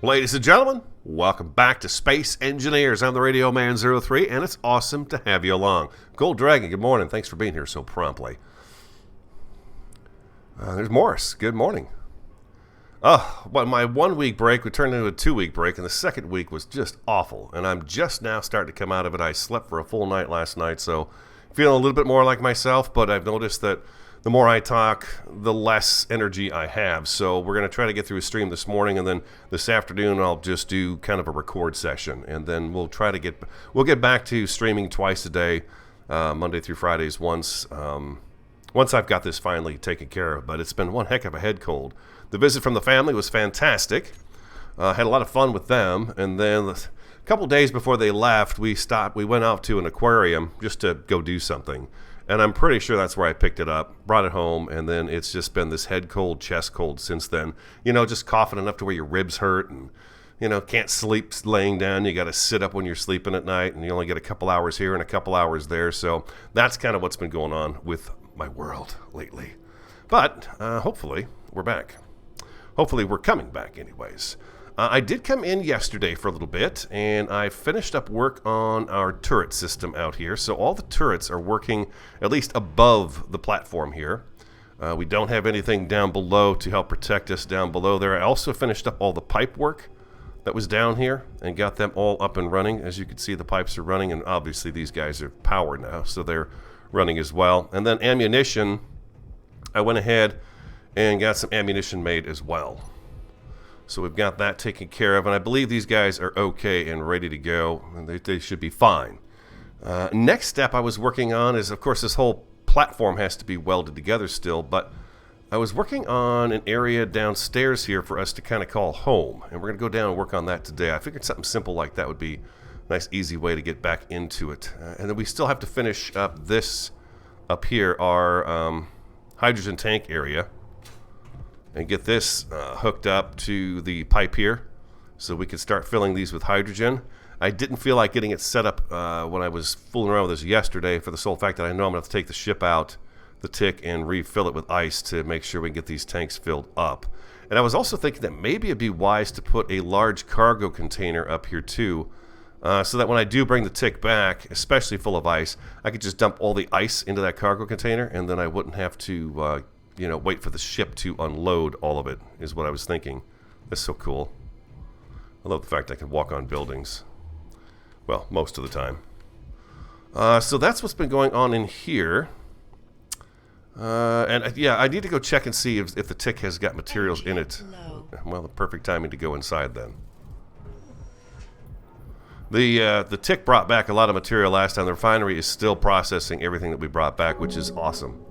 Ladies and gentlemen, welcome back to Space Engineers. I'm the Radio Man 03, and it's awesome to have you along. Gold Dragon, good morning. Thanks for being here so promptly. There's Morris. Good morning. Well, my 1 week break would turn into a 2 week break, and the second week was just awful, and I'm just now starting to come out of it. I slept for a full night last night, so feeling a little bit more like myself, but I've noticed that the more I talk, the less energy I have. So we're going to try to get through a stream this morning, and then this afternoon I'll just do kind of a record session, and then we'll get back to streaming twice a day, Monday through Fridays once I've got this finally taken care of. But it's been one heck of a head cold. The visit from the family was fantastic. Had a lot of fun with them, and then a couple days before they left, we went out to an aquarium just to go do something. And I'm pretty sure that's where I picked it up, brought it home, and then it's just been this head cold, chest cold since then. You know, just coughing enough to where your ribs hurt and, you know, can't sleep laying down. You got to sit up when you're sleeping at night, and you only get a couple hours here and a couple hours there. So that's kind of what's been going on with my world lately. But hopefully we're back. Hopefully we're coming back anyways. I did come in yesterday for a little bit, and I finished up work on our turret system out here. So all the turrets are working at least above the platform here. We don't have anything down below to help protect us down below there. I also finished up all the pipe work that was down here and got them all up and running. As you can see, the pipes are running, and obviously these guys are powered now, so they're running as well. And then ammunition, I went ahead and got some ammunition made as well. So we've got that taken care of, and I believe these guys are okay and ready to go, and they should be fine. Next step I was working on is, of course, this whole platform has to be welded together still, but I was working on an area downstairs here for us to kind of call home, and we're going to go down and work on that today. I figured something simple like that would be a nice, easy way to get back into it. And then we still have to finish up this up here, our hydrogen tank area, and get this hooked up to the pipe here so we can start filling these with hydrogen. I didn't feel like getting it set up when I was fooling around with this yesterday, for the sole fact that I know I'm going to have to take the ship out, the tick, and refill it with ice to make sure we can get these tanks filled up. And I was also thinking that maybe it'd be wise to put a large cargo container up here too, so that when I do bring the tick back, especially full of ice, I could just dump all the ice into that cargo container, and then I wouldn't have to wait for the ship to unload all of it, is what I was thinking. That's so cool. I love the fact I can walk on buildings. Well, most of the time. So that's what's been going on in here. I need to go check and see if the tick has got materials in it. Well, the perfect timing to go inside then. The tick brought back a lot of material last time. The refinery is still processing everything that we brought back, which is awesome.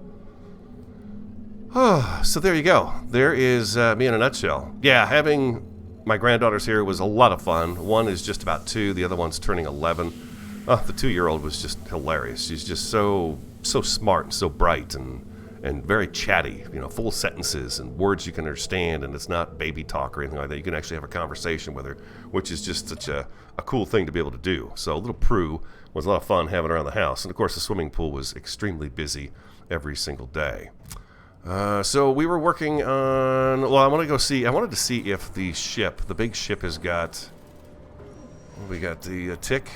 So there you go. There is me in a nutshell. Yeah, having my granddaughters here was a lot of fun. One is just about 2. The other one's turning 11. The 2-year-old was just hilarious. She's just so smart and so bright and very chatty. You know, full sentences and words you can understand, and it's not baby talk or anything like that. You can actually have a conversation with her, which is just such a cool thing to be able to do. So little Prue was a lot of fun having her around the house. And of course the swimming pool was extremely busy every single day. So we were working on, I wanted to see if the big ship has got, we got the tick,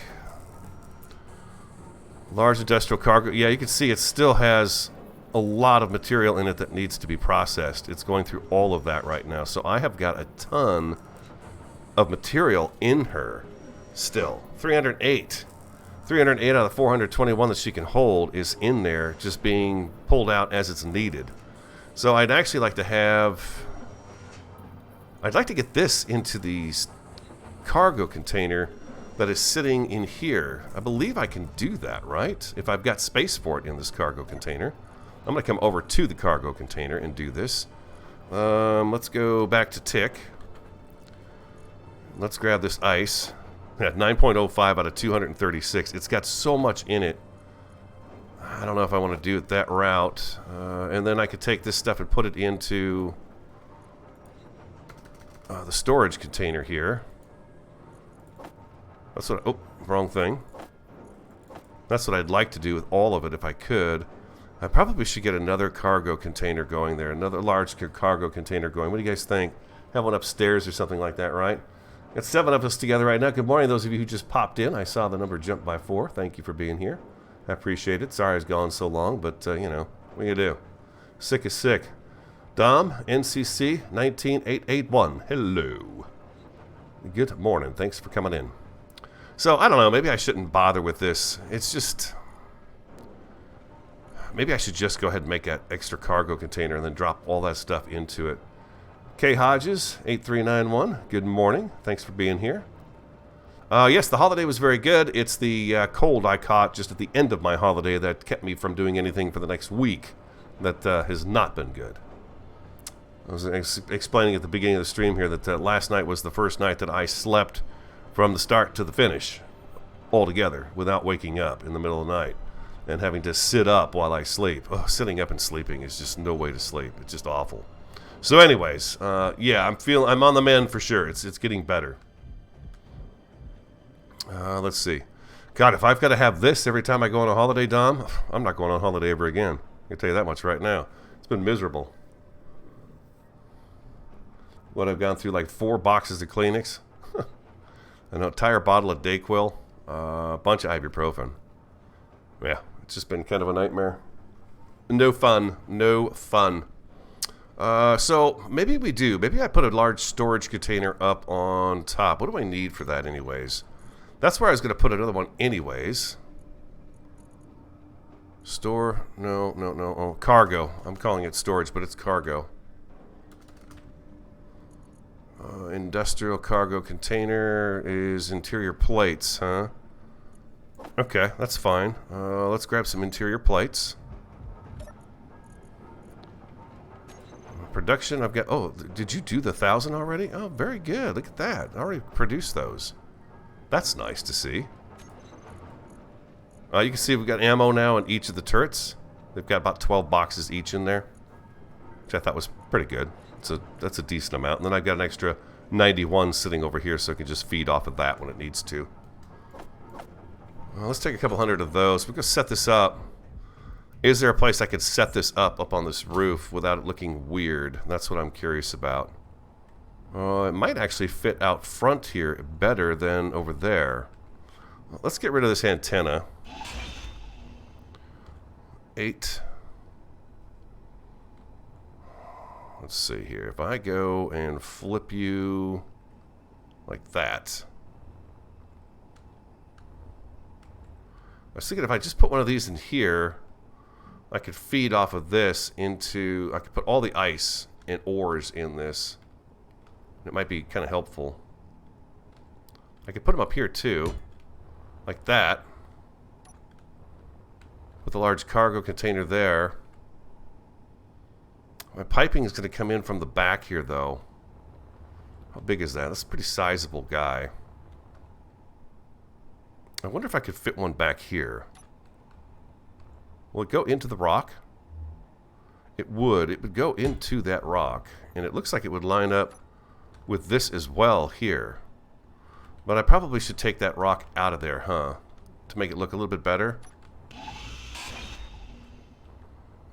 large industrial cargo. Yeah, you can see it still has a lot of material in it that needs to be processed. It's going through all of that right now. So I have got a ton of material in her still. 308 out of the 421 that she can hold is in there, just being pulled out as it's needed. So I'd actually like to get this into the cargo container that is sitting in here. I believe I can do that, right? If I've got space for it in this cargo container. I'm going to come over to the cargo container and do this. Let's go back to tick. Let's grab this ice. At 9.05 out of 236. It's got so much in it. I don't know if I want to do it that route. And then I could take this stuff and put it into the storage container here. That's what, wrong thing. That's what I'd like to do with all of it if I could. I probably should get another cargo container going there. Another large cargo container going. What do you guys think? Have one upstairs or something like that, right? Got 7 of us together right now. Good morning, those of you who just popped in. I saw the number jump by 4. Thank you for being here. I appreciate it. Sorry I was gone so long, but, you know, what are you do? Sick is sick. Dom, NCC 19881. Hello. Good morning. Thanks for coming in. So, I don't know. Maybe I shouldn't bother with this. It's just... Maybe I should just go ahead and make that extra cargo container and then drop all that stuff into it. K. Hodges, 8391. Good morning. Thanks for being here. Yes, the holiday was very good. It's the cold I caught just at the end of my holiday that kept me from doing anything for the next week. That has not been good. I was explaining at the beginning of the stream here that last night was the first night that I slept from the start to the finish altogether without waking up in the middle of the night and having to sit up while I sleep. Oh, sitting up and sleeping is just no way to sleep. It's just awful. So anyways, yeah, I'm on the mend for sure. It's getting better. Let's see. God, if I've got to have this every time I go on a holiday, Dom, I'm not going on holiday ever again. I can tell you that much right now. It's been miserable. What, I've gone through like 4 boxes of Kleenex, an entire bottle of Decoy, a bunch of ibuprofen. Yeah, it's just been kind of a nightmare. No fun. No fun. So maybe we do. Maybe I put a large storage container up on top. What do I need for that anyways? That's where I was going to put another one anyways. Store. No. Oh, cargo. I'm calling it storage, but it's cargo. Industrial cargo container is interior plates, huh? Okay, that's fine. Let's grab some interior plates. Production, I've got... Oh, did you do the 1,000 already? Oh, very good. Look at that. I already produced those. That's nice to see. You can see we've got ammo now in each of the turrets. They've got about 12 boxes each in there, which I thought was pretty good. So that's a decent amount. And then I've got an extra 91 sitting over here so I can just feed off of that when it needs to. Well, let's take a couple hundred of those. We're going to set this up. Is there a place I could set this up on this roof without it looking weird? That's what I'm curious about. It might actually fit out front here better than over there. Well, let's get rid of this antenna. 8. Let's see here. If I go and flip you like that. I was thinking if I just put one of these in here, I could feed off of this into... I could put all the ice and ores in this. It might be kind of helpful. I could put them up here too. Like that. With a large cargo container there. My piping is going to come in from the back here, though. How big is that? That's a pretty sizable guy. I wonder if I could fit one back here. Will it go into the rock? It would. It would go into that rock. And it looks like it would line up with this as well here. But I probably should take that rock out of there, huh? To make it look a little bit better.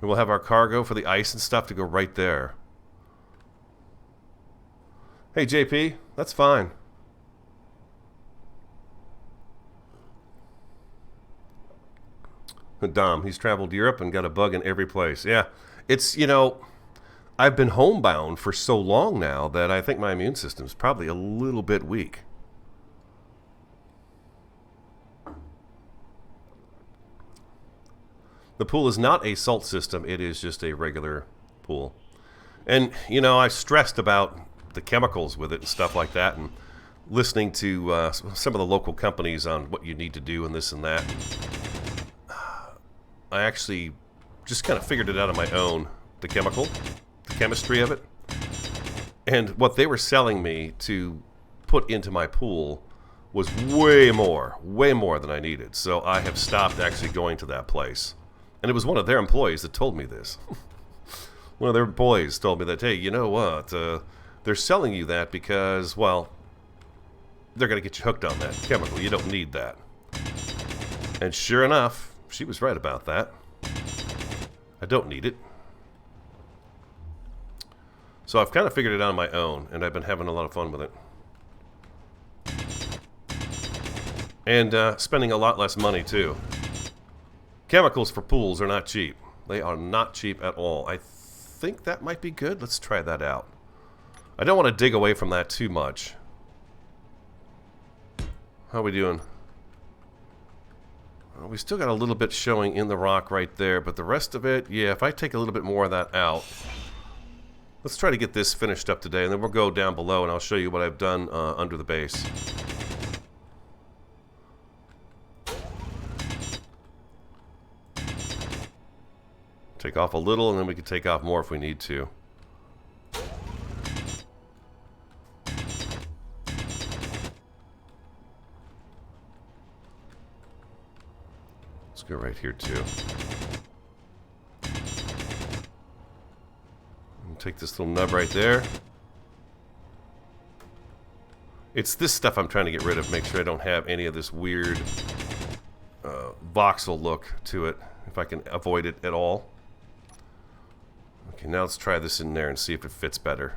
And we'll have our cargo for the ice and stuff to go right there. Hey, JP, that's fine. Dom, he's traveled to Europe and got a bug in every place. Yeah, it's, you know, I've been homebound for so long now that I think my immune system's probably a little bit weak. The pool is not a salt system, it is just a regular pool. And, you know, I stressed about the chemicals with it and stuff like that, and listening to some of the local companies on what you need to do and this and that. I actually just kind of figured it out on my own, the chemistry of it. And what they were selling me to put into my pool was way more than I needed. So I have stopped actually going to that place. And it was one of their employees that told me this. One of their employees told me that, hey, you know what? They're selling you that because, well, they're going to get you hooked on that chemical. You don't need that. And sure enough, she was right about that. I don't need it. So I've kind of figured it out on my own, and I've been having a lot of fun with it. And spending a lot less money, too. Chemicals for pools are not cheap. They are not cheap at all. I think that might be good. Let's try that out. I don't want to dig away from that too much. How are we doing? We still got a little bit showing in the rock right there, but the rest of it, yeah, if I take a little bit more of that out. Let's try to get this finished up today, and then we'll go down below and I'll show you what I've done under the base. Take off a little, and then we can take off more if we need to. Let's go right here too. And take this little nub right there. It's this stuff I'm trying to get rid of. Make sure I don't have any of this weird voxel look to it, if I can avoid it at all. Okay, now let's try this in there and see if it fits better.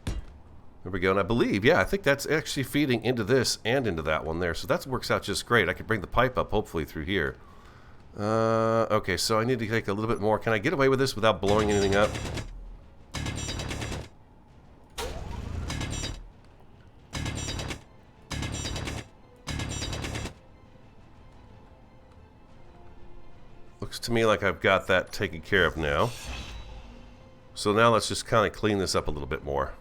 There we go, and I believe, yeah, I think that's actually feeding into this and into that one there, so that works out just great. I can bring the pipe up, hopefully, through here. Okay, so I need to take a little bit more. Can I get away with this without blowing anything up? Looks to me like I've got that taken care of now. So now let's just kind of clean this up a little bit more.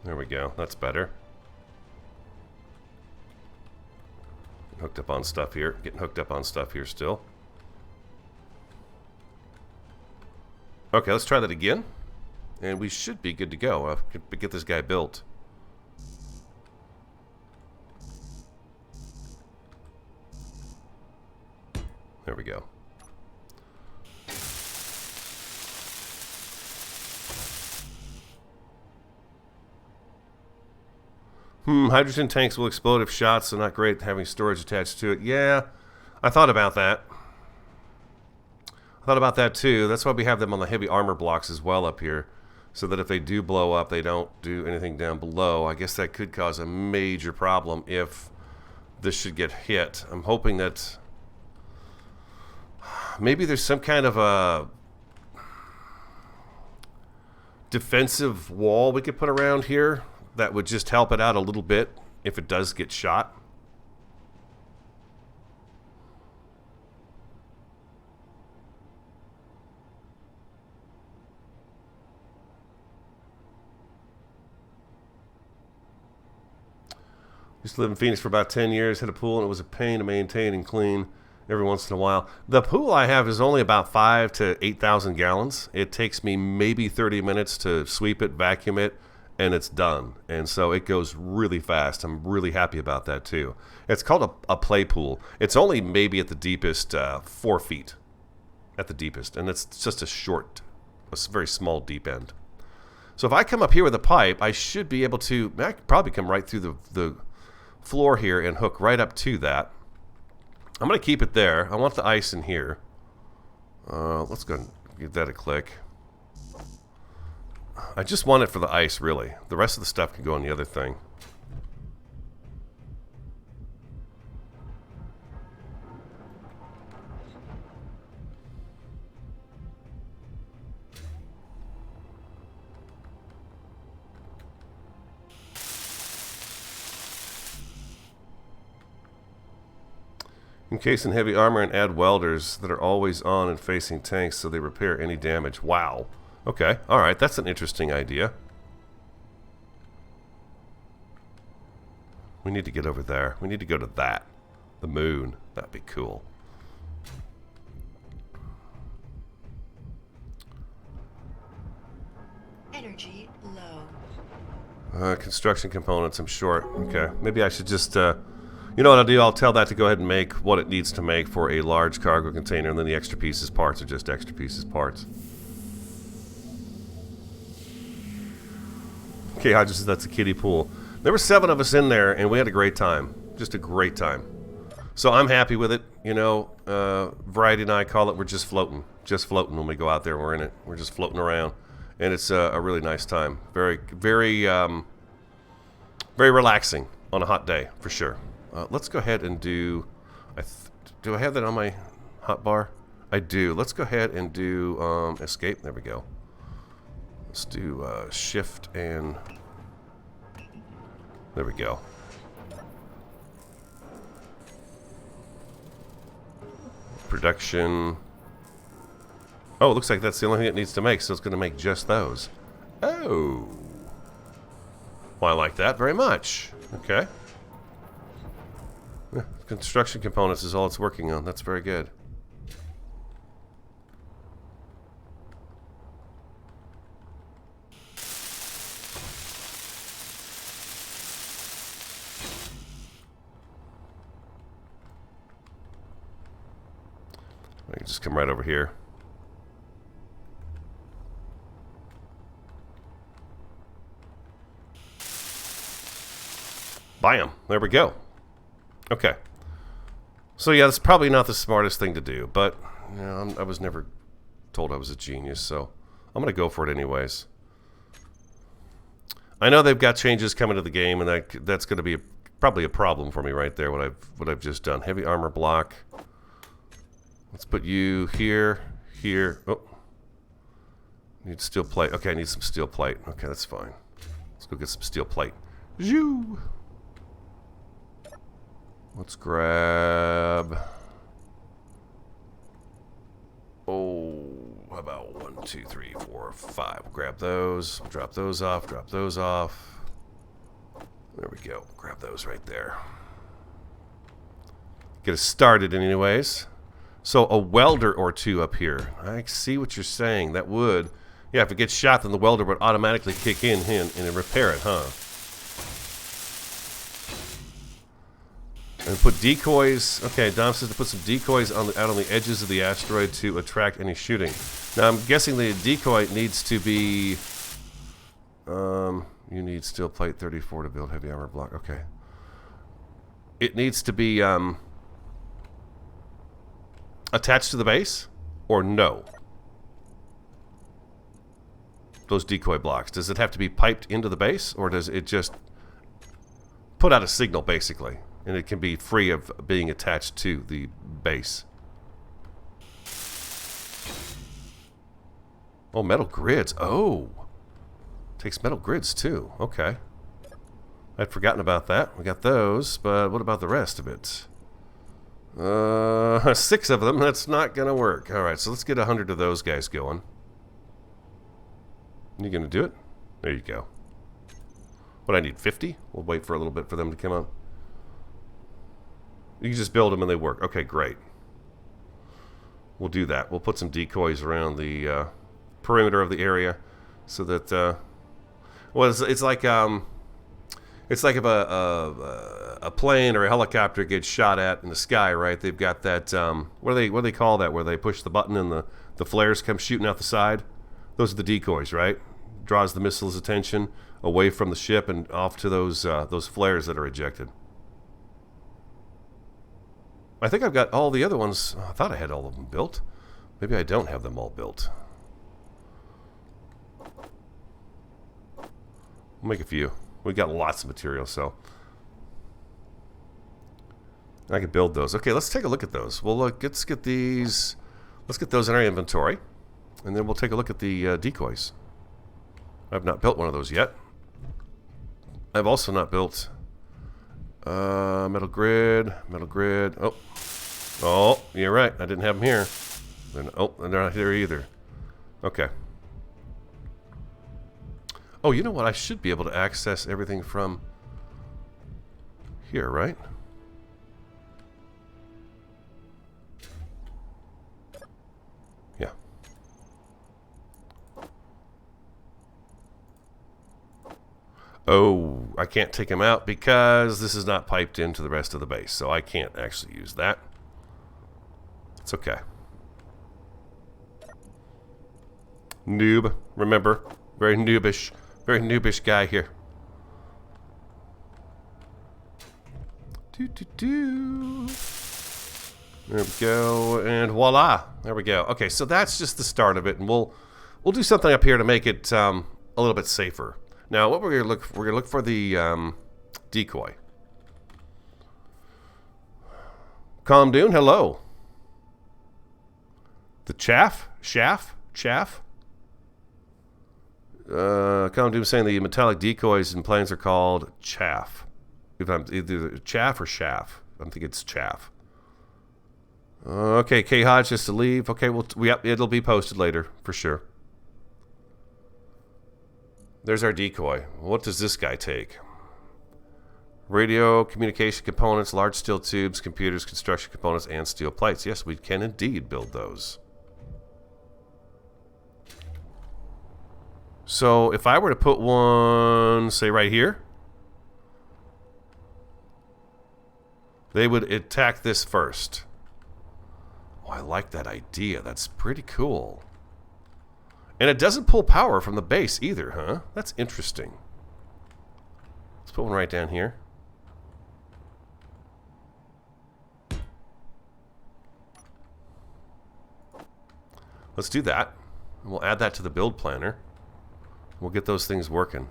There we go. That's better. Hooked up on stuff here. Getting hooked up on stuff here still. Okay, let's try that again. And we should be good to go. I'll get this guy built. There we go. Hydrogen tanks will explode if shot, so not great having storage attached to it. Yeah, I thought about that. I thought about that too. That's why we have them on the heavy armor blocks as well up here, so that if they do blow up, they don't do anything down below. I guess that could cause a major problem if this should get hit. I'm hoping that maybe there's some kind of a defensive wall we could put around here that would just help it out a little bit if it does get shot. Used to live in Phoenix for about 10 years, had a pool, and it was a pain to maintain and clean every once in a while. The pool I have is only about 5,000 to 8,000 gallons. It takes me maybe 30 minutes to sweep it, vacuum it, and it's done. And so it goes really fast. I'm really happy about that too. It's called a play pool. It's only maybe at the deepest 4 feet at the deepest, and it's just a very small deep end. So if I come up here with a pipe, I should be able to, I could probably come right through the floor here and hook right up to that. I'm going to keep it there. I want the ice in here. Let's go and give that a click. I just want it for the ice, really. The rest of the stuff can go on the other thing. Encase in heavy armor and add welders that are always on and facing tanks so they repair any damage. Wow. Okay, alright, that's an interesting idea. We need to get over there. We need to go to that. The moon. That'd be cool. Energy low. Construction components, I'm short. Okay, maybe I should just... you know what I'll do? I'll tell that to go ahead and make what it needs to make for a large cargo container, and then the extra pieces parts are just extra pieces parts. Okay, Hodges says that's a kiddie pool. There were 7 of us in there, and we had a great time. Just a great time. So I'm happy with it. You know, Variety and I call it we're just floating. Just floating when we go out there and we're in it. We're just floating around. and it's a really nice time. Very, very, very relaxing on a hot day for sure. Let's go ahead and do. Do I have that on my hot bar? I do. Let's go ahead and do escape. There we go. Let's do shift and there we go. Production. Oh, it looks like that's the only thing it needs to make, so it's going to make just those. Oh. Well, I like that very much. Okay. Yeah, construction components is all it's working on. That's very good. I can just come right over here. Bam! There we go. Okay. So yeah, that's probably not the smartest thing to do, but you know, I was never told I was a genius, so I'm gonna go for it anyways. I know they've got changes coming to the game, and that's gonna be probably a problem for me right there. What I've just done. Heavy armor block. Let's put you here, here. Oh, need steel plate. Okay, I need some steel plate. Okay, that's fine. Let's go get some steel plate. Zhoo! Let's grab. Oh, how about 1, 2, 3, 4, 5? We'll grab those. Drop those off. Drop those off. There we go. Grab those right there. Get us started, anyways. So a welder or two up here. I see what you're saying. That would, yeah, if it gets shot, then the welder would automatically kick in and repair it, huh? And put decoys. Okay, Dom says to put some decoys out on the edges of the asteroid to attract any shooting. Now I'm guessing the decoy needs to be. You need steel plate 34 to build heavy armor block. Okay. It needs to be attached to the base, or no? Those decoy blocks. Does it have to be piped into the base, or does it just put out a signal basically? And it can be free of being attached to the base. Oh, metal grids. Oh. Takes metal grids too. Okay. I'd forgotten about that. We got those, but what about the rest of it? 6 of them. That's not going to work. Alright, so let's get 100 of those guys going. You going to do it? There you go. What, I need 50? We'll wait for a little bit for them to come up. You can just build them and they work. Okay, great. We'll do that. We'll put some decoys around the perimeter of the area so that well, it's like if a plane or a helicopter gets shot at in the sky, right? They've got that what do they call that? Where they push the button and the flares come shooting out the side. Those are the decoys, right? Draws the missile's attention away from the ship and off to those flares that are ejected. I think I've got all the other ones. I thought I had all of them built. Maybe I don't have them all built. We'll make a few. We've got lots of material, so I can build those. Okay, let's take a look at those. Well, look, let's get these. Let's get those in our inventory, and then we'll take a look at the decoys. I've not built one of those yet. I've also not built metal grid. Oh, you're right. I didn't have them here. They're not here either. Okay. Oh, you know what? I should be able to access everything from here, right? Yeah. Oh, I can't take them out because this is not piped into the rest of the base, so I can't actually use that. It's okay. Noob, remember, very noobish guy here. There we go, and voila, there we go. Okay, so that's just the start of it, and we'll We'll do something up here to make it a little bit safer. Now, what we're gonna look for the decoy. Calm Dune, hello. The chaff. Calm Dune saying the metallic decoys in planes are called chaff. If I'm either chaff or chaff. I think it's chaff. Okay, K Hodge just to leave. Okay, it'll be posted later for sure. There's our decoy. What does this guy take? Radio, communication components, large steel tubes, computers, construction components, and steel plates. Yes, we can indeed build those. So if I were to put one, say right here, they would attack this first. Oh, I like that idea. That's pretty cool. And it doesn't pull power from the base either, huh? That's interesting. Let's put one right down here. Let's do that. And we'll add that to the build planner. We'll get those things working.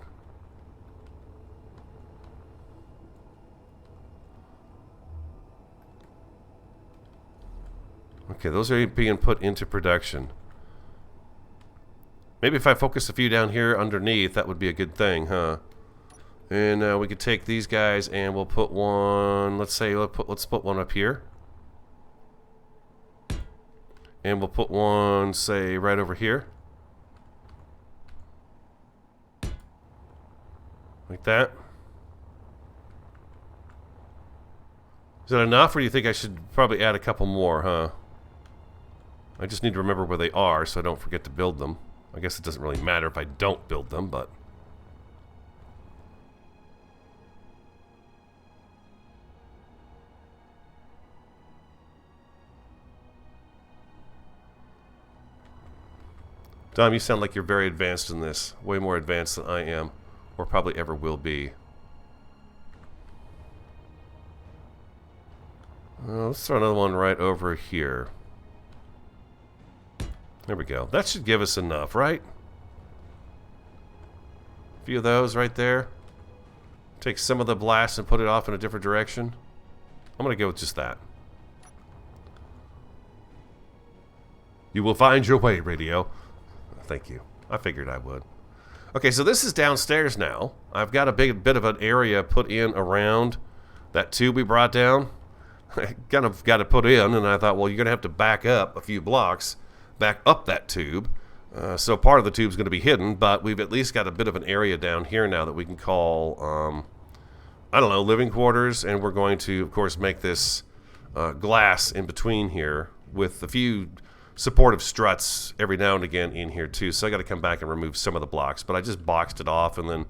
Okay, those are being put into production. Maybe if I focus a few down here underneath, that would be a good thing, huh? And we could take these guys and we'll put one, let's put one up here. And we'll put one, say, right over here. Like that. Is that enough, or do you think I should probably add a couple more, huh? I just need to remember where they are so I don't forget to build them. I guess it doesn't really matter if I don't build them, but... Dom, you sound like you're very advanced in this. Way more advanced than I am, or probably ever will be. Let's throw another one right over here. There we go. That should give us enough, right? A few of those right there. Take some of the blast and put it off in a different direction. I'm going to go with just that. You will find your way, radio. Thank you. I figured I would. Okay, so this is downstairs now. I've got a bit of an area put in around that tube we brought down. I kind of got to put in, and I thought, well, you're going to have to back up a few blocks, back up that tube. So part of the tube's going to be hidden, but we've at least got a bit of an area down here now that we can call, I don't know, living quarters, and we're going to, of course, make this glass in between here with a few supportive struts every now and again in here too. So I got to come back and remove some of the blocks, but I just boxed it off and then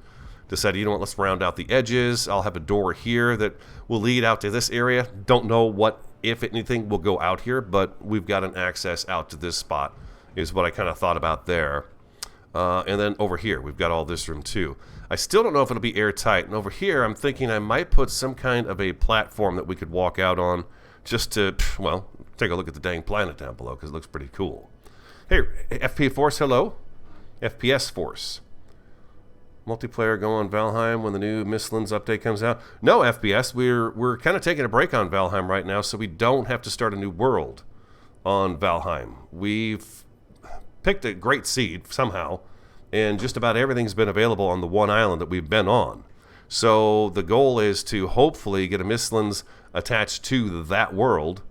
decided, you know what, let's round out the edges. I'll have a door here that will lead out to this area. Don't know what, if anything, will go out here, but we've got an access out to this spot is what I kind of thought about there. And then over here, we've got all this room too. I still don't know if it'll be airtight. And over here, I'm thinking I might put some kind of a platform that we could walk out on just to, well, take a look at the dang planet down below because it looks pretty cool. Hey, FP Force, hello. FPS Force. Multiplayer go on Valheim when the new Mistlands update comes out. No, FPS, we're kind of taking a break on Valheim right now, so we don't have to start a new world on Valheim. We've picked a great seed somehow, and just about everything's been available on the one island that we've been on. So the goal is to hopefully get a Mistlands attached to that world,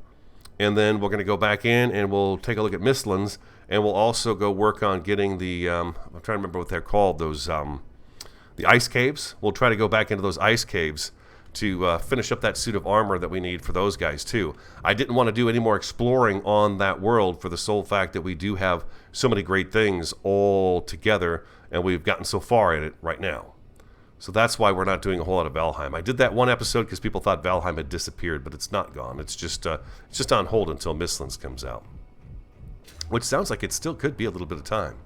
and then we're going to go back in and we'll take a look at Mistlands, and we'll also go work on getting the, I'm trying to remember what they're called, those, the ice caves. We'll try to go back into those ice caves to finish up that suit of armor that we need for those guys too. I didn't want to do any more exploring on that world for the sole fact that we do have so many great things all together, and we've gotten so far in it right now. So that's why we're not doing a whole lot of Valheim. I did that one episode because people thought Valheim had disappeared, but it's not gone. It's just on hold until Mistlands comes out, which sounds like it still could be a little bit of time.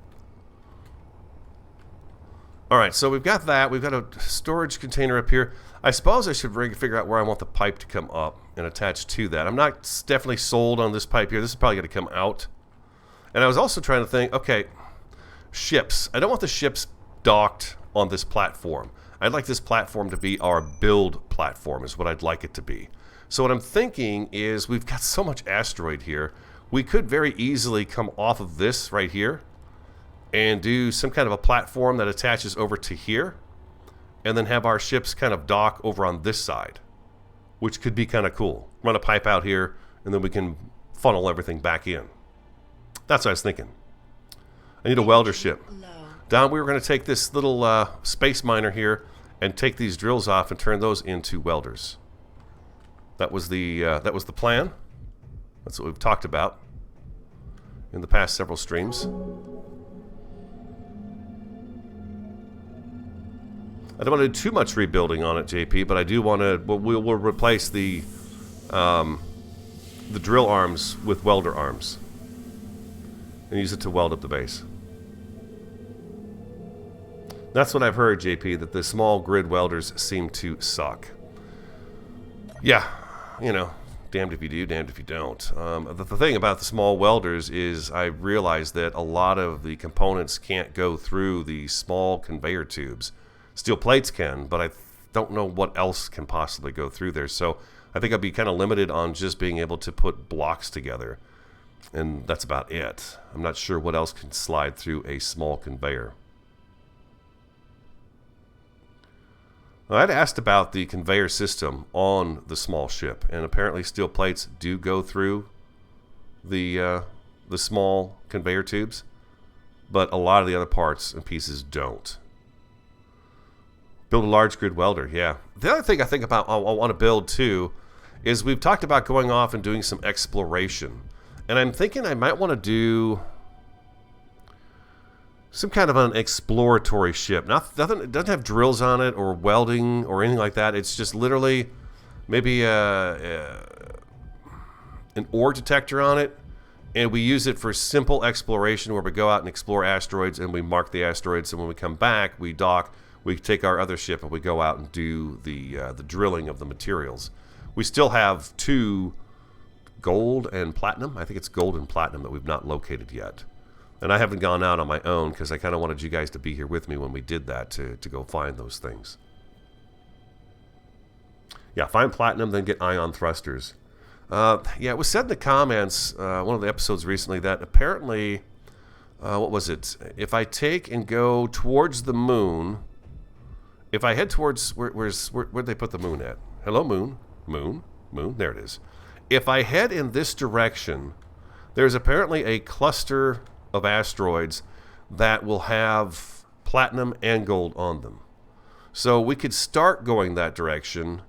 All right, so we've got that. We've got a storage container up here. I suppose I should figure out where I want the pipe to come up and attach to that. I'm not definitely sold on this pipe here. This is probably going to come out. And I was also trying to think, okay, ships. I don't want the ships docked on this platform. I'd like this platform to be our build platform is what I'd like it to be. So what I'm thinking is we've got so much asteroid here. We could very easily come off of this right here and do some kind of a platform that attaches over to here and then have our ships kind of dock over on this side, which could be kind of cool. Run a pipe out here and then we can funnel everything back in. That's what I was thinking. I need a welder ship. Down, we were going to take this little space miner here and take these drills off and turn those into welders. That was the plan. That's what we've talked about in the past several streams. I don't want to do too much rebuilding on it, JP, but I do want to. We'll replace the drill arms with welder arms and use it to weld up the base. That's what I've heard, JP, that the small grid welders seem to suck. Yeah, you know, damned if you do, damned if you don't. The thing about the small welders is I realized that a lot of the components can't go through the small conveyor tubes. Steel plates can, but I don't know what else can possibly go through there. So I think I'd be kind of limited on just being able to put blocks together. And that's about it. I'm not sure what else can slide through a small conveyor. I'd asked about the conveyor system on the small ship, and apparently steel plates do go through the small conveyor tubes, but a lot of the other parts and pieces don't. Build a large grid welder, yeah. The other thing I think about I want to build too is we've talked about going off and doing some exploration, and I'm thinking I might want to do some kind of an exploratory ship. Nothing, it doesn't have drills on it or welding or anything like that. It's just literally maybe an ore detector on it, and we use it for simple exploration where we go out and explore asteroids and we mark the asteroids, and when we come back, we dock, we take our other ship and we go out and do the drilling of the materials. We still have 2 gold and platinum. I think it's gold and platinum that we've not located yet. And I haven't gone out on my own because I kind of wanted you guys to be here with me when we did that to go find those things. Yeah, find platinum, then get ion thrusters. Yeah, it was said in the comments, one of the episodes recently, that apparently, what was it? If I take and go towards the moon, if I head towards, where'd they put the moon at? Hello, moon. Moon. There it is. If I head in this direction, there's apparently a cluster of asteroids that will have platinum and gold on them. So we could start going that direction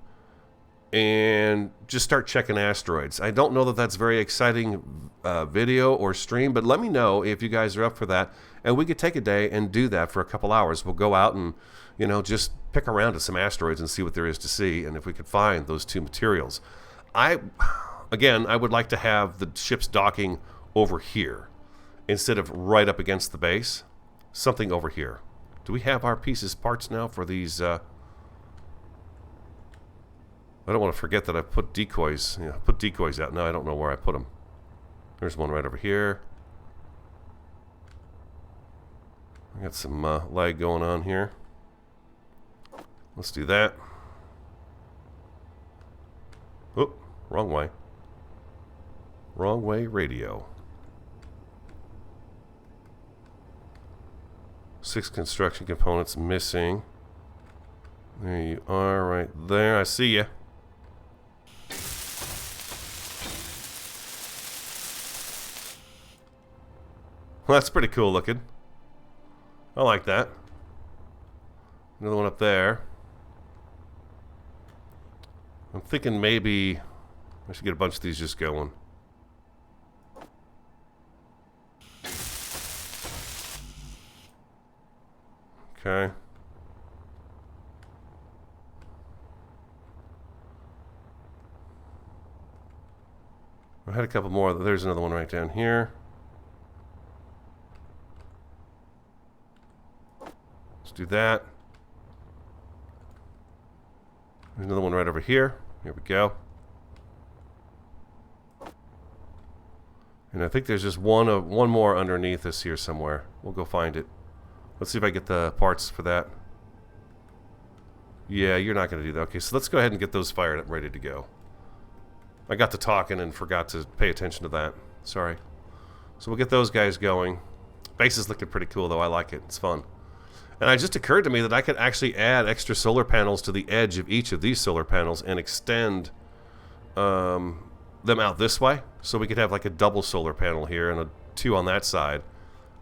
and just start checking asteroids. I don't know that that's very exciting video or stream, but let me know if you guys are up for that, and we could take a day and do that for a couple hours. We'll go out and, you know, just pick around at some asteroids and see what there is to see, and if we could find those 2 materials. Again, I would like to have the ships docking over here instead of right up against the base. Something over here. Do we have our parts now for these? I don't want to forget that I put decoys. Yeah, put decoys out. Now I don't know where I put them. There's one right over here. I got some lag going on here. Let's do that. Oh, wrong way. Wrong way radio. 6 construction components missing. There you are, right there. I see you. Well, that's pretty cool looking. I like that. Another one up there. I'm thinking maybe I should get a bunch of these just going. Okay. I had a couple more. There's another one right down here. Let's do that. There's another one right over here. Here we go. And I think there's just one more underneath us here somewhere. We'll go find it. Let's see if I get the parts for that. Yeah, you're not going to do that. Okay, so let's go ahead and get those fired up, ready to go. I got to talking and forgot to pay attention to that. Sorry. So we'll get those guys going. Base is looking pretty cool, though. I like it. It's fun. And it just occurred to me that I could actually add extra solar panels to the edge of each of these solar panels and extend them out this way. So we could have like a double solar panel here and a 2 on that side.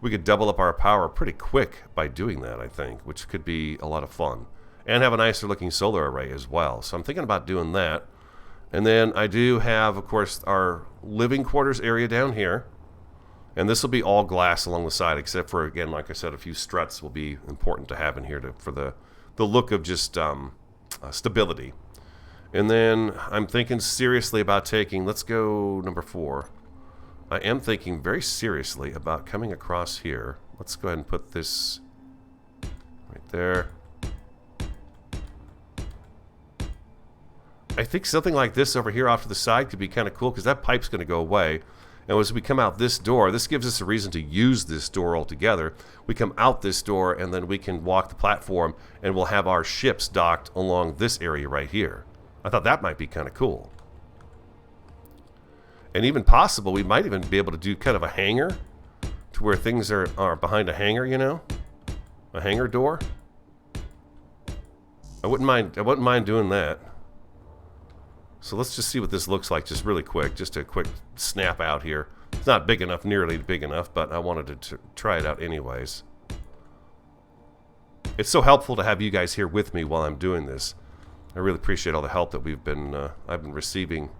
We could double up our power pretty quick by doing that, I think, which could be a lot of fun. And have a nicer looking solar array as well. So I'm thinking about doing that. And then I do have, of course, our living quarters area down here. And this will be all glass along the side, except for, again, like I said, a few struts will be important to have in here for the look of just stability. And then I'm thinking seriously about taking, let's go number 4. I am thinking very seriously about coming across here. Let's go ahead and put this right there. I think something like this over here off to the side could be kind of cool because that pipe's going to go away. And as we come out this door, this gives us a reason to use this door altogether. We come out this door and then we can walk the platform and we'll have our ships docked along this area right here. I thought that might be kind of cool. And even possible, we might even be able to do kind of a hangar to where things are behind a hangar, you know? A hangar door. I wouldn't mind doing that. So let's just see what this looks like just really quick. Just a quick snap out here. It's not big enough, nearly big enough, but I wanted to try it out anyways. It's so helpful to have you guys here with me while I'm doing this. I really appreciate all the help that I've been receiving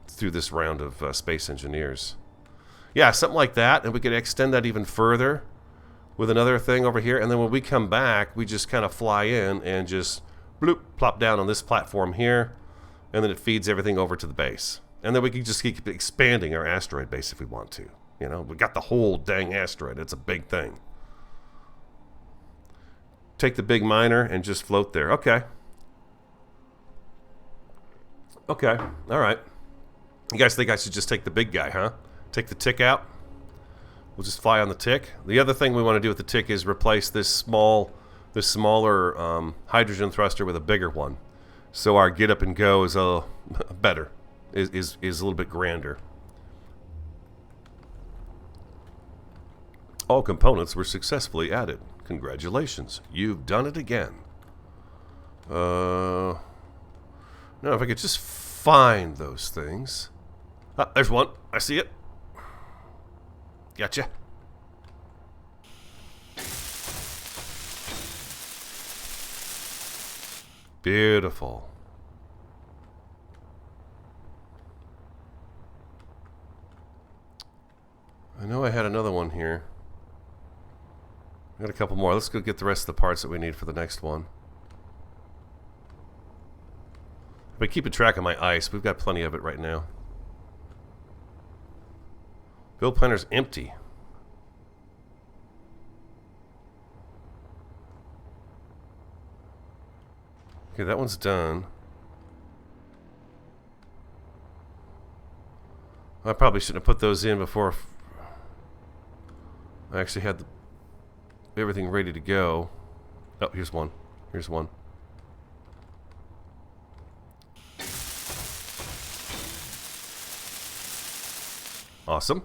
through this round of Space Engineers. Yeah, something like that, and we could extend that even further with another thing over here. And then when we come back, we just kind of fly in and just bloop, plop down on this platform here. And then it feeds everything over to the base. And then we can just keep expanding our asteroid base if we want to. You know, we got the whole dang asteroid. It's a big thing. Take the big miner and just float there. Okay. Okay. All right. You guys think I should just take the big guy, huh? Take the tick out. We'll just fly on the tick. The other thing we want to do with the tick is replace this smaller hydrogen thruster with a bigger one. So our get up and go is better, is a little bit grander. All components were successfully added. Congratulations, you've done it again. No, if I could just find those things. Ah, there's one. I see it. Gotcha. Beautiful. I know I had another one here. I got a couple more. Let's go get the rest of the parts that we need for the next one. But keeping track of my ice, we've got plenty of it right now. Build planner's empty. Okay, that one's done. I probably shouldn't have put those in before I actually had everything ready to go. Oh, here's one. Here's one. Awesome.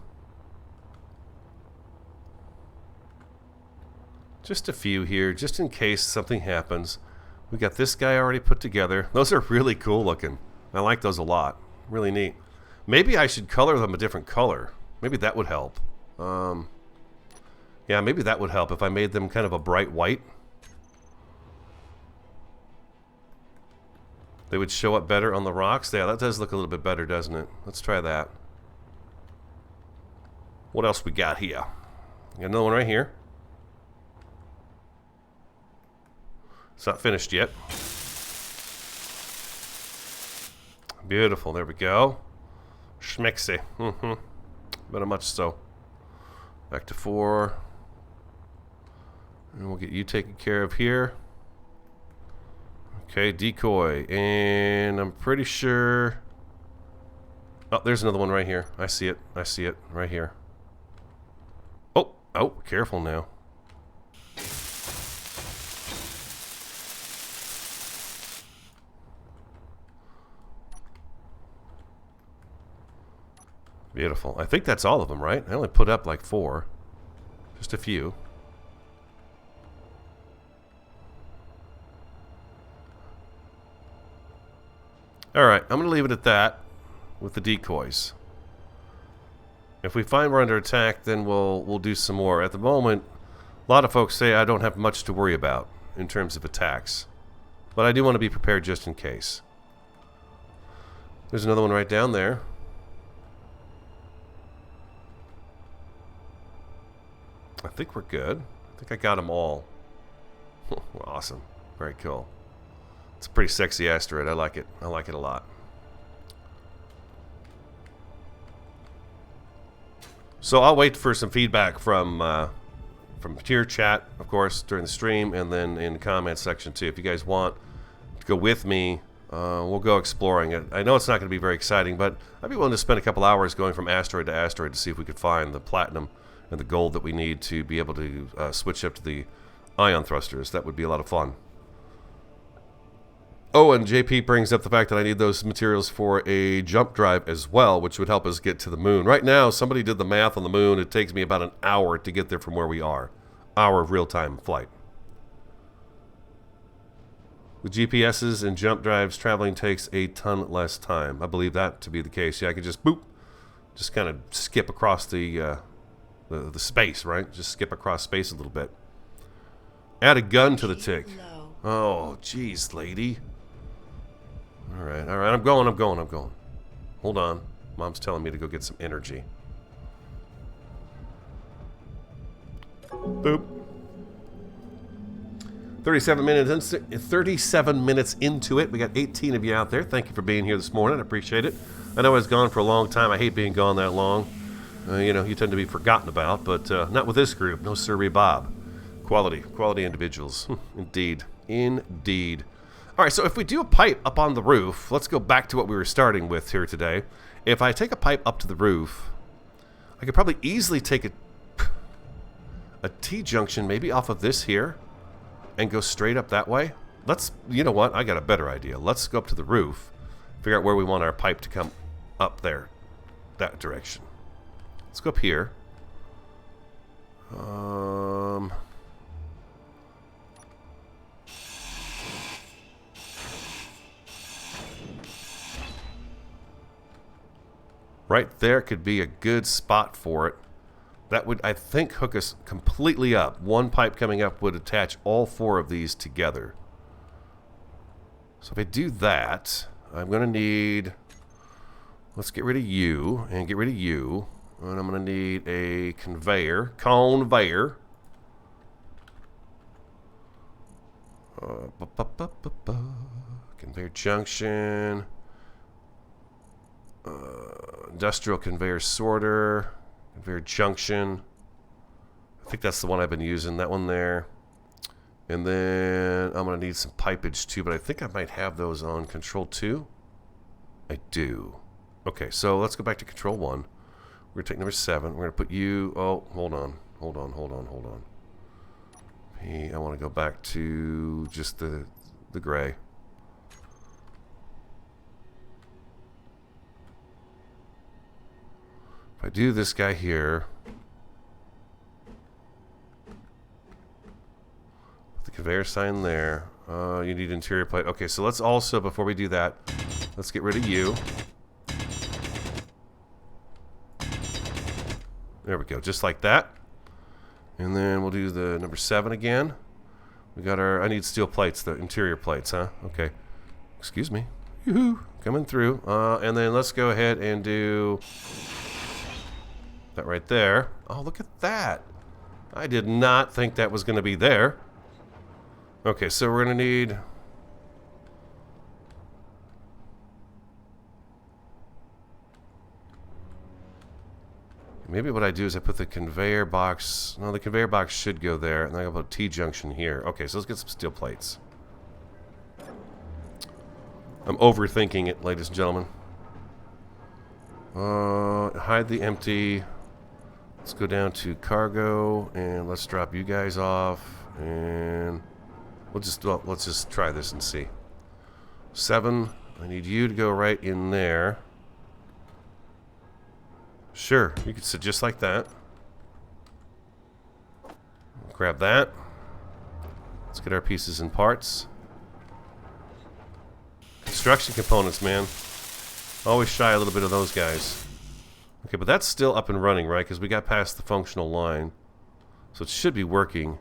Just a few here, just in case something happens. We got this guy already put together. Those are really cool looking. I like those a lot. Really neat. Maybe I should color them a different color. Maybe that would help. Yeah, maybe that would help if I made them kind of a bright white. They would show up better on the rocks. Yeah, that does look a little bit better, doesn't it? Let's try that. What else we got here? Got another one right here. It's not finished yet. Beautiful. There we go. Schmexy. Very much so. Back to 4. And we'll get you taken care of here. Okay, decoy. And I'm pretty sure... Oh, there's another one right here. I see it. I see it right here. Oh, careful now. Beautiful. I think that's all of them, right? I only put up like 4. Just a few. Alright, I'm going to leave it at that with the decoys. If we find we're under attack, then we'll do some more. At the moment, a lot of folks say I don't have much to worry about in terms of attacks. But I do want to be prepared just in case. There's another one right down there. I think we're good. I think I got them all. Awesome. Very cool. It's a pretty sexy asteroid. I like it. I like it a lot. So I'll wait for some feedback from tier chat, of course, during the stream, and then in the comments section too. If you guys want to go with me, we'll go exploring it. I know it's not going to be very exciting, but I'd be willing to spend a couple hours going from asteroid to asteroid to see if we could find the platinum and the gold that we need to be able to switch up to the ion thrusters. That would be a lot of fun. Oh, and JP brings up the fact that I need those materials for a jump drive as well, which would help us get to the moon. Right now, somebody did the math on the moon. It takes me about an hour to get there from where we are. Hour of real-time flight. With GPSs and jump drives, traveling takes a ton less time. I believe that to be the case. Yeah, I could just boop, just kind of skip across the space, right? Just skip across space a little bit. Add a gun to the tick. Oh, jeez, lady. All right. I'm going. Hold on. Mom's telling me to go get some energy. Boop. 37 minutes into it. We got 18 of you out there. Thank you for being here this morning. I appreciate it. I know I was gone for a long time. I hate being gone that long. You know, you tend to be forgotten about, but not with this group. No sirree, Bob. Quality individuals. Indeed. All right, so if we do a pipe up on the roof, let's go back to what we were starting with here today. If I take a pipe up to the roof, I could probably easily take a T-junction maybe off of this here and go straight up that way. You know what? I got a better idea. Let's go up to the roof, figure out where we want our pipe to come up there, that direction. Let's go up here. Right there could be a good spot for it. That would, I think, hook us completely up. One pipe coming up would attach all 4 of these together. So if I do that, I'm going to need... Let's get rid of you and get rid of you. And I'm going to need a conveyor. Conveyor junction. Industrial conveyor sorter. Conveyor junction. I think that's the one I've been using. That one there. And then I'm going to need some pipage too, but I think I might have those on Control 2. I do. Okay, so let's go back to Control 1. We're going to take number 7. We're going to put you... Oh, hold on. I want to go back to just the gray. If I do this guy here... The conveyor sign there. You need interior plate. Okay, so let's also, before we do that, let's get rid of you. There we go, just like that. And then we'll do the number 7 again. We got our, I need steel plates, the interior plates, huh? Okay. Excuse me. Yoo-hoo, coming through. And then let's go ahead and do that right there. Oh, look at that. I did not think that was going to be there. Okay, so we're going to need... Maybe what I do is I put the conveyor box... No, the conveyor box should go there. And then I put a T-junction here. Okay, so let's get some steel plates. I'm overthinking it, ladies and gentlemen. Hide the empty. Let's go down to cargo and let's drop you guys off, and let's just try this and see. 7. I need you to go right in there. Sure, you can sit just like that. Grab that. Let's get our pieces and parts. Construction components, man. Always shy a little bit of those guys. Okay, but that's still up and running, right? Because we got past the functional line. So it should be working.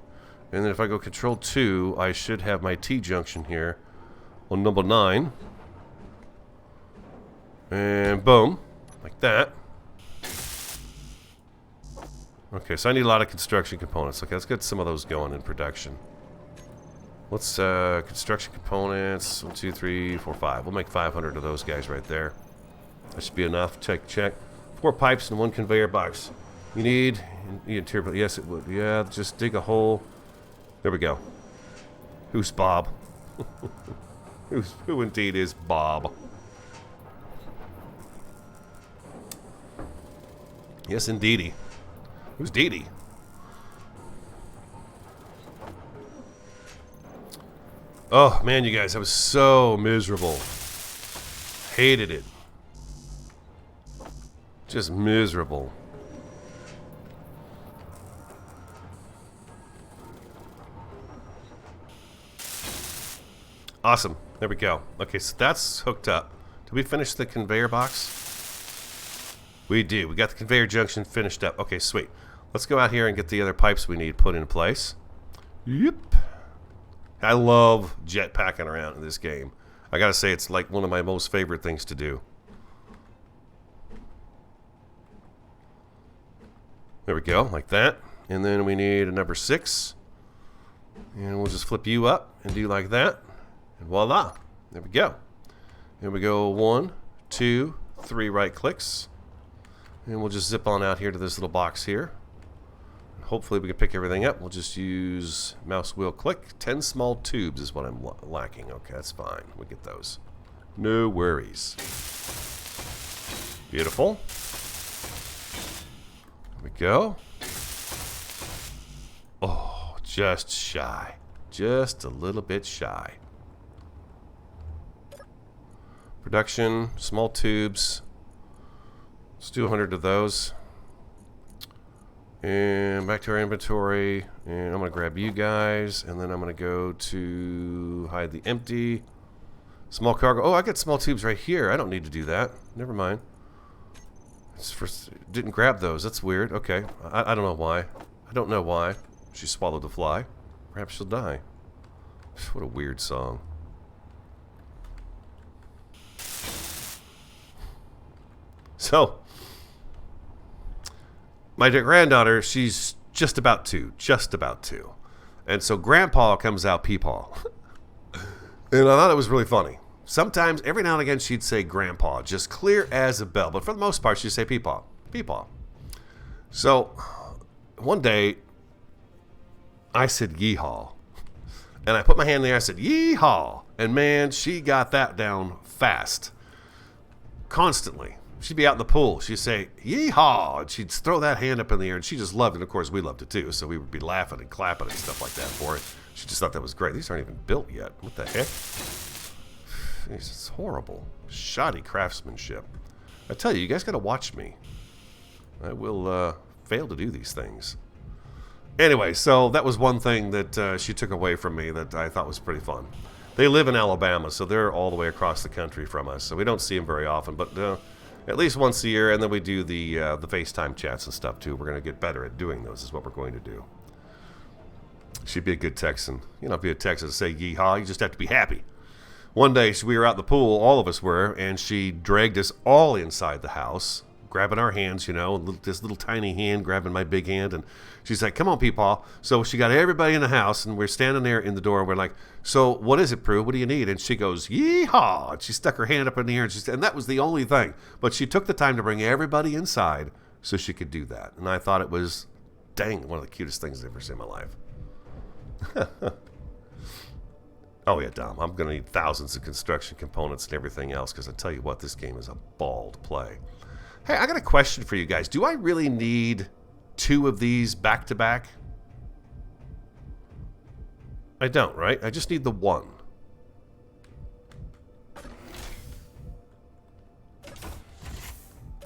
And then if I go Control 2, I should have my T-junction here on number 9. And boom. Like that. Okay, so I need a lot of construction components. Okay, let's get some of those going in production. Let's, construction components, 1, 2, 3, 4, 5. We'll make 500 of those guys right there. That should be enough. Check. 4 pipes and 1 conveyor box. You need interior, yes it would. Yeah, just dig a hole. There we go. Who's Bob? Who indeed is Bob? Yes, indeedy. Who's Dee Dee? Oh, man, you guys, I was so miserable. Hated it. Just miserable. Awesome. There we go. Okay, so that's hooked up. Did we finish the conveyor box? We do. We got the conveyor junction finished up. Okay, sweet. Let's go out here and get the other pipes we need put in place. Yep. I love jetpacking around in this game. I gotta say, it's like one of my most favorite things to do. There we go, like that. And then we need a number 6. And we'll just flip you up and do like that. And voila. There we go. And we go 1, 2, 3 right clicks. And we'll just zip on out here to this little box here. Hopefully we can pick everything up. We'll just use mouse wheel click. 10 small tubes is what I'm lacking. Okay, that's fine. We get those. No worries. Beautiful. There we go. Oh, just shy. Just a little bit shy. Production, small tubes. Let's do 100 of those. And back to our inventory. And I'm going to grab you guys. And then I'm going to go to hide the empty. Small cargo. Oh, I got small tubes right here. I don't need to do that. Never mind. Didn't grab those. That's weird. Okay. I don't know why. I don't know why. She swallowed the fly. Perhaps she'll die. What a weird song. So, my granddaughter, she's just about 2. And so Grandpa comes out peepaw. And I thought it was really funny. Sometimes, every now and again, she'd say Grandpa, just clear as a bell. But for the most part, she'd say peepaw. So, one day, I said yeehaw. And I put my hand in there, I said yeehaw. And man, she got that down fast. Constantly. She'd be out in the pool. She'd say, yeehaw! And she'd throw that hand up in the air, and she just loved it. Of course, we loved it too, so we would be laughing and clapping and stuff like that for it. She just thought that was great. These aren't even built yet. What the heck? Jeez, it's horrible. Shoddy craftsmanship. I tell you, you guys got to watch me. I will fail to do these things. Anyway, so that was one thing that she took away from me that I thought was pretty fun. They live in Alabama, so they're all the way across the country from us, so we don't see them very often, but at least once a year, and then we do the FaceTime chats and stuff too. We're going to get better at doing those is what we're going to do. She'd be a good Texan. You know, be a Texan to say yeehaw, you just have to be happy. One day, we were out in the pool, all of us were, and she dragged us all inside the house, grabbing our hands, you know, this little tiny hand grabbing my big hand, and she's like, come on, Peepaw. So she got everybody in the house, and we're standing there in the door, and we're like, so what is it, Prue? What do you need? And she goes, yeehaw! And she stuck her hand up in the air, and that was the only thing. But she took the time to bring everybody inside so she could do that. And I thought it was, dang, one of the cutest things I've ever seen in my life. Oh, yeah, Dom, I'm going to need thousands of construction components and everything else, because I tell you what, this game is a ball to play. Hey, I got a question for you guys. Do I really need 2 of these back to back? I don't, right? I just need the 1.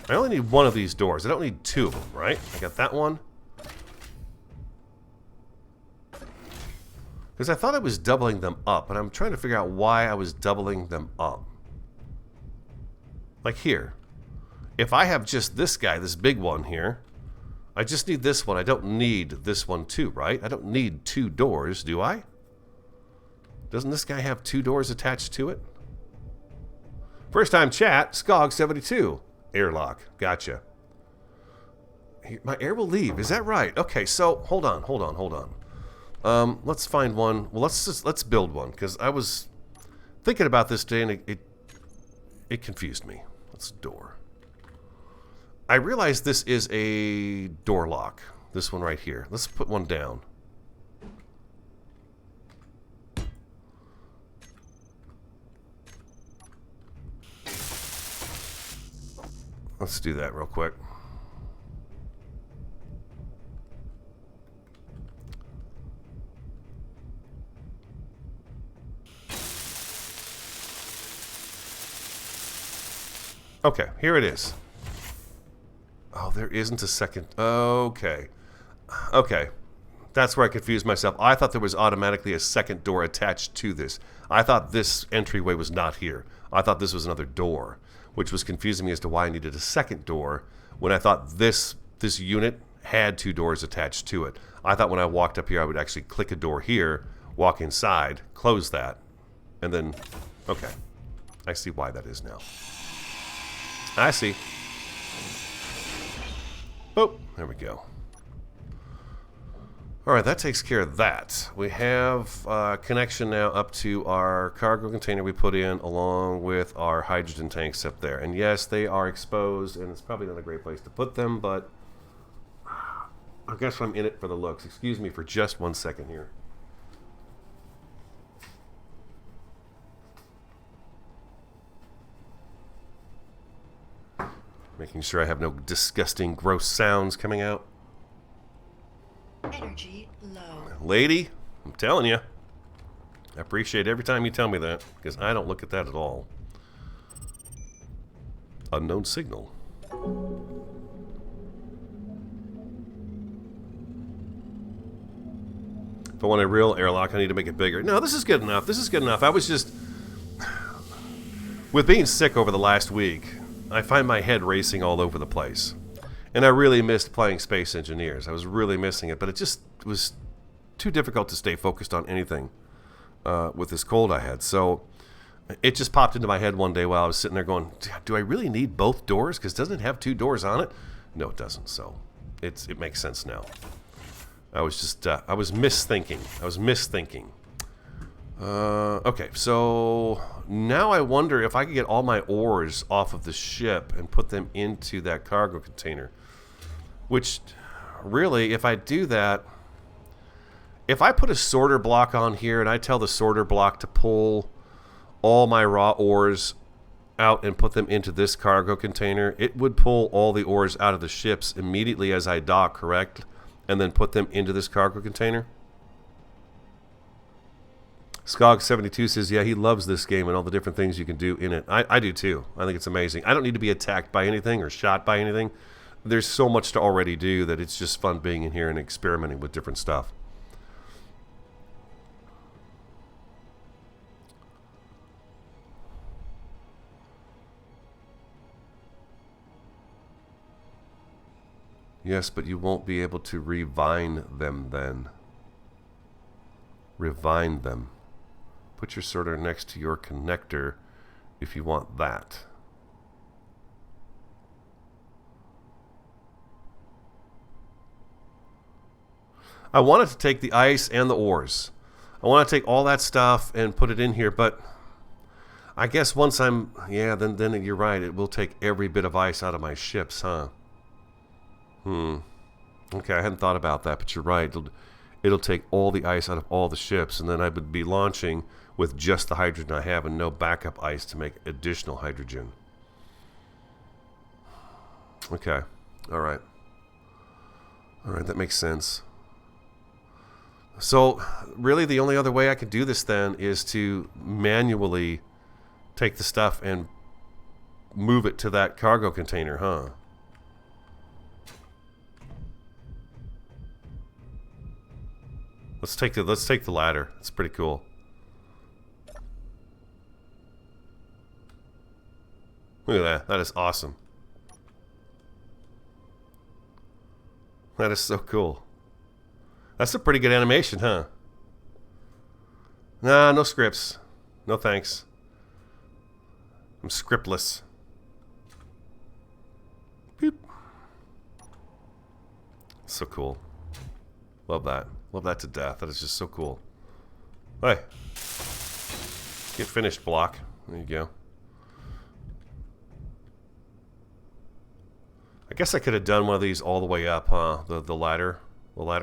I only need 1 of these doors. I don't need 2 of them, right? I got that one. Because I thought I was doubling them up, and I'm trying to figure out why I was doubling them up. Like here. If I have just this guy, this big one here, I just need this one. I don't need this one too, right? I don't need 2 doors, do I? Doesn't this guy have 2 doors attached to it? First time chat, Skog72. Airlock. Gotcha. My air will leave. Is that right? Okay, so hold on. Let's find one. Well, let's build one, because I was thinking about this today and it confused me. Let's door. I realize this is a door lock. This one right here. Let's put one down. Let's do that real quick. Okay, here it is. Oh, there isn't a second. Okay. Okay. That's where I confused myself. I thought there was automatically a second door attached to this. I thought this entryway was not here. I thought this was another door, which was confusing me as to why I needed a second door when I thought this unit had 2 doors attached to it. I thought when I walked up here I would actually click a door here, walk inside, close that, and then... Okay. I see why that is now. I see. Oh, there we go. Alright, that takes care of that. We have connection now up to our cargo container we put in along with our hydrogen tanks up there. And yes, they are exposed, and it's probably not a great place to put them, but I guess I'm in it for the looks. Excuse me for just 1 second here. Making sure I have no disgusting, gross sounds coming out. Energy low. Lady, I'm telling you. I appreciate every time you tell me that, because I don't look at that at all. Unknown signal. If I want a real airlock, I need to make it bigger. No, this is good enough. This is good enough. I was just... With being sick over the last week, I find my head racing all over the place. And I really missed playing Space Engineers. I was really missing it, but it just was too difficult to stay focused on anything with this cold I had. So it just popped into my head one day while I was sitting there going, do I really need both doors? Because doesn't it have 2 doors on it? No, it doesn't. So it makes sense now. I was just, I was misthinking. Okay, so now I wonder if I could get all my ores off of the ship and put them into that cargo container. Which, really, if I do that, if I put a sorter block on here and I tell the sorter block to pull all my raw ores out and put them into this cargo container, it would pull all the ores out of the ships immediately as I dock, correct? And then put them into this cargo container? Skog72 says, yeah, he loves this game and all the different things you can do in it. I do too. I think it's amazing. I don't need to be attacked by anything or shot by anything. There's so much to already do that it's just fun being in here and experimenting with different stuff. Yes, but you won't be able to revine them then. Revine them. Put your sorter next to your connector if you want that. I wanted to take the ice and the ores. I want to take all that stuff and put it in here, but I guess once I'm... Yeah, then you're right. It will take every bit of ice out of my ships, huh? Okay, I hadn't thought about that, but you're right. It'll take all the ice out of all the ships, and then I would be launching with just the hydrogen I have and no backup ice to make additional hydrogen. Okay. All right. Alright, that makes sense. So, really the only other way I could do this then is to manually take the stuff and move it to that cargo container, huh? Let's take the ladder. It's pretty cool. Look at that. That is awesome. That is so cool. That's a pretty good animation, huh? Nah, no scripts. No thanks. I'm scriptless. Boop. So cool. Love that. Love that to death. That is just so cool. Hey. Get finished, block. There you go. I guess I could have done one of these all the way up, huh? The ladder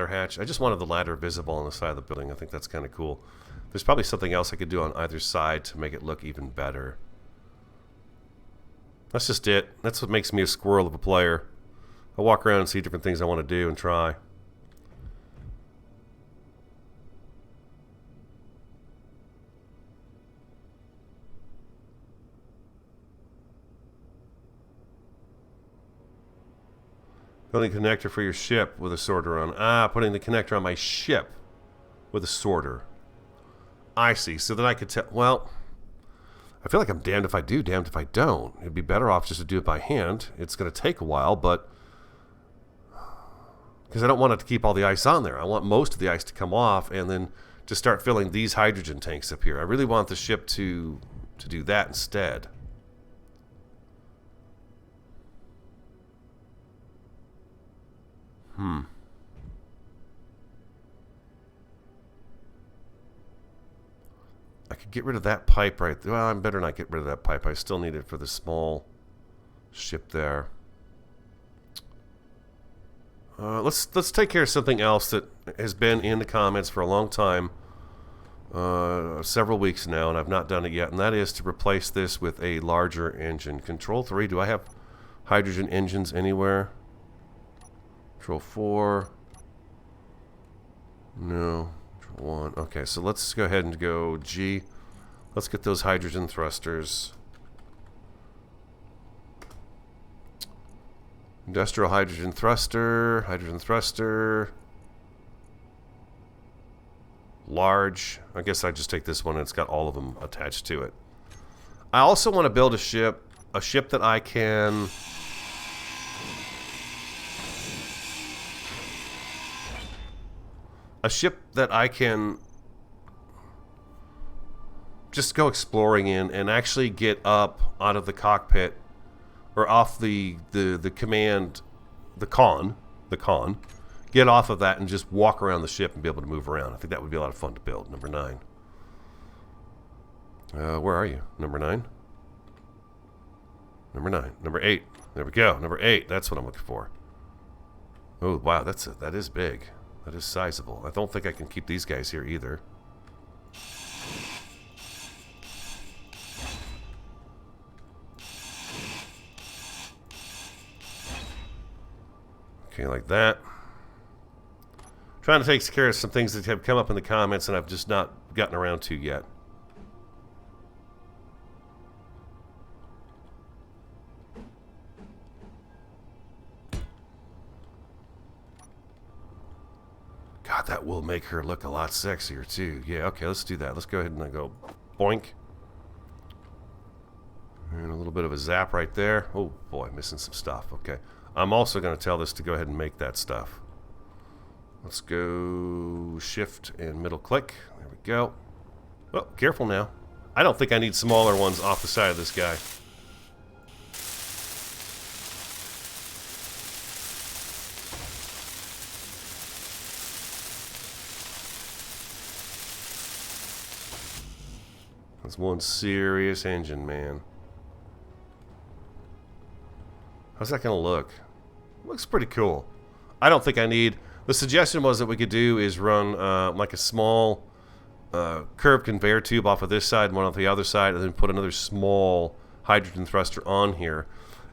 hatch. I just wanted the ladder visible on the side of the building. I think that's kind of cool. There's probably something else I could do on either side to make it look even better. That's just it. That's what makes me a squirrel of a player. I walk around and see different things I want to do and try. Building connector for your ship with a sorter on. Ah, putting the connector on my ship with a sorter. I see. So that I could tell. Well, I feel like I'm damned if I do, damned if I don't. It'd be better off just to do it by hand. It's going to take a while, but because I don't want it to keep all the ice on there. I want most of the ice to come off and then to start filling these hydrogen tanks up here. I really want the ship to do that instead. I could get rid of that pipe right there. Well, I better not get rid of that pipe. I still need it for the small ship there. Let's take care of something else that has been in the comments for a long time, several weeks now, and I've not done it yet, and that is to replace this with a larger engine. Control 3. Do I have hydrogen engines anywhere? Control 4. No. Control 1. Okay, so let's go ahead and go G. Let's get those hydrogen thrusters. Industrial hydrogen thruster. Hydrogen thruster. Large. I guess I just take this one and it's got all of them attached to it. I also want to build a ship that I can... A ship that I can just go exploring in and actually get up out of the cockpit or off the command, the con, get off of that and just walk around the ship and be able to move around. I think that would be a lot of fun to build. Number 9. Where are you? Number 9? Number 9. Number 8. There we go. Number 8. That's what I'm looking for. Oh, wow. That is big. That is sizable. I don't think I can keep these guys here either. Okay, like that. Trying to take care of some things that have come up in the comments and I've just not gotten around to yet. God, that will make her look a lot sexier too. Yeah, okay, let's do that. Let's go ahead and go boink. And a little bit of a zap right there. Oh boy, missing some stuff. Okay. I'm also going to tell this to go ahead and make that stuff. Let's go shift and middle click. There we go. Oh, careful now. I don't think I need smaller ones off the side of this guy. That's one serious engine, man. How's that going to look? Looks pretty cool. I don't think I need... The suggestion was that we could do is run like a small curved conveyor tube off of this side and one off the other side and then put another small hydrogen thruster on here.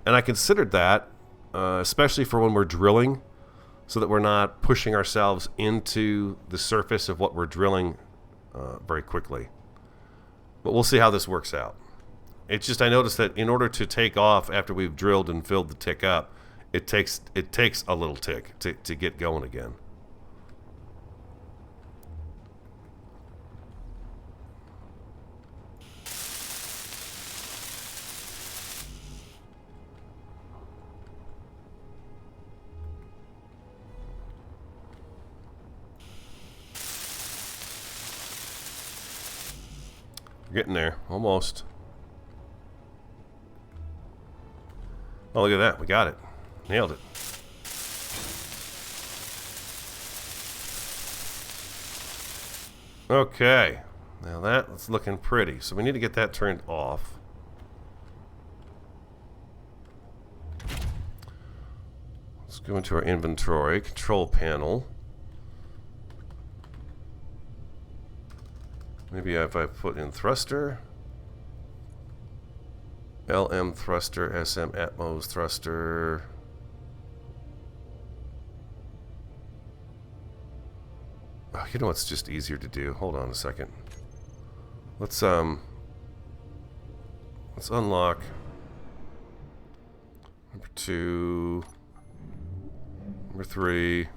And I considered that, especially for when we're drilling. so that we're not pushing ourselves into the surface of what we're drilling very quickly. But we'll see how this works out. It's just I noticed that in order to take off after we've drilled and filled the tick up, it takes a little tick to get going again. We're getting there, almost. Oh, look at that. We got it. Nailed it. Okay. Now that's looking pretty. So we need to get that turned off. Let's go into our inventory. Control panel. Maybe if I put in thruster. LM thruster, SM Atmos thruster. Oh, you know what's just easier to do? Hold on a second. Let's unlock number 2, number 3.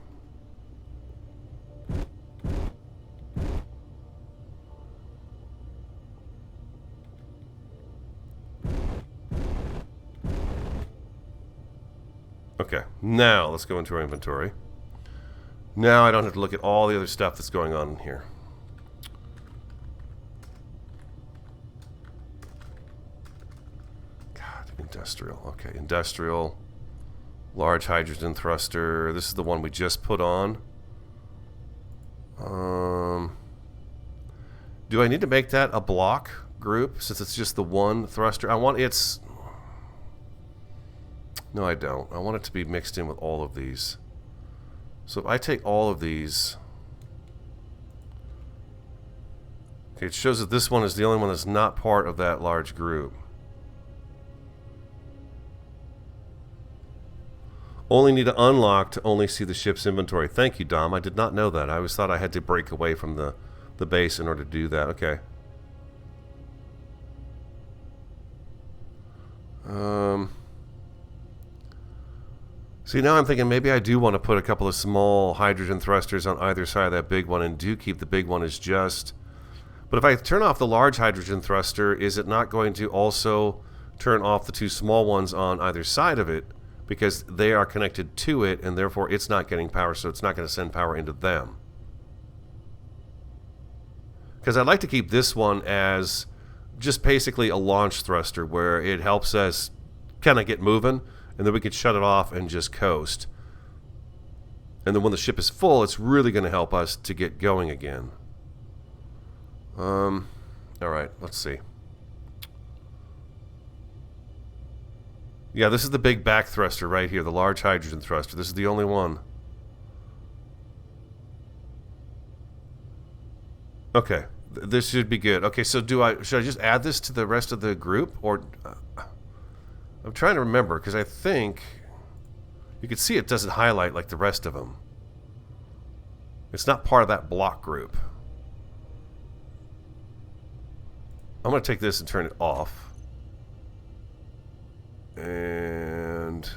Okay, now let's go into our inventory. Now I don't have to look at all the other stuff that's going on in here. God, industrial. Okay, industrial. Large hydrogen thruster. This is the one we just put on. Do I need to make that a block group since it's just the one thruster? I want its... No, I don't. I want it to be mixed in with all of these. So if I take all of these... Okay, it shows that this one is the only one that's not part of that large group. Only need to unlock to only see the ship's inventory. Thank you, Dom. I did not know that. I always thought I had to break away from the base in order to do that. Okay. See, now I'm thinking maybe I do want to put a couple of small hydrogen thrusters on either side of that big one and do keep the big one as just... But if I turn off the large hydrogen thruster, is it not going to also turn off the two small ones on either side of it? Because they are connected to it, and therefore it's not getting power, so it's not going to send power into them. Because I'd like to keep this one as just basically a launch thruster where it helps us kind of get moving, and then we could shut it off and just coast. And then when the ship is full, it's really going to help us to get going again. Alright, let's see. Yeah, this is the big back thruster right here, the large hydrogen thruster. This is the only one. Okay, this should be good. Okay, so should I just add this to the rest of the group? Or... I'm trying to remember, because I think you can see it doesn't highlight like the rest of them. It's not part of that block group. I'm going to take this and turn it off. And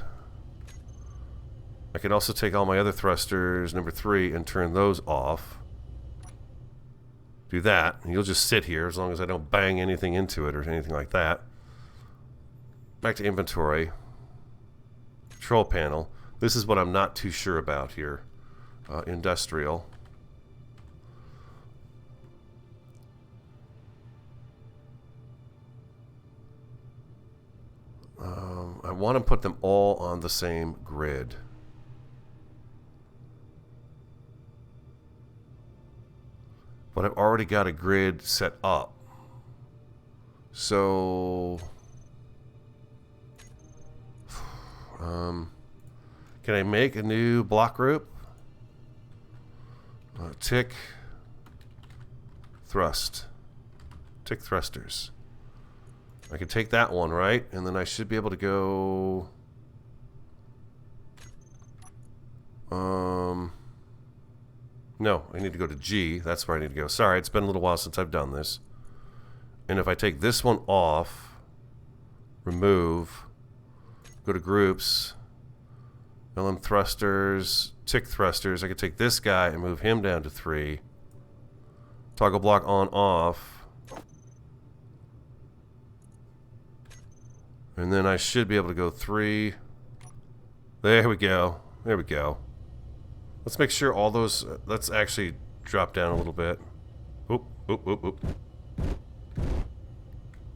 I can also take all my other thrusters, number 3, and turn those off. Do that, and you'll just sit here as long as I don't bang anything into it or anything like that. Back to inventory. Control panel. This is what I'm not too sure about here. Industrial. I want to put them all on the same grid. But I've already got a grid set up. So... can I make a new block group? Tick thrust. Tick thrusters. I can take that one, right? And then I should be able to go... No, I need to go to G. That's where I need to go. Sorry, it's been a little while since I've done this. And if I take this one off, remove, go to groups, LM thrusters, tick thrusters, I could take this guy and move him down to 3. Toggle block on off. And then I should be able to go 3. There we go. There we go. Let's make sure all those... let's actually drop down a little bit. Oop, oop, oop, oop.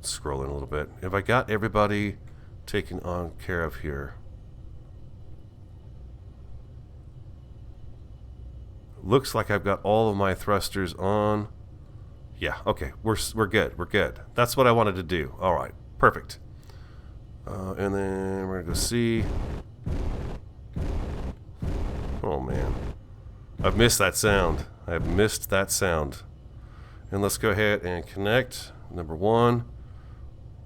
Scroll in a little bit. Have I got everybody taken on care of here? Looks like I've got all of my thrusters on. Yeah, okay. We're good. We're good. That's what I wanted to do. All right. Perfect. And then we're going to go C. Oh, man. I've missed that sound. I've missed that sound. And let's go ahead and connect. Number 1.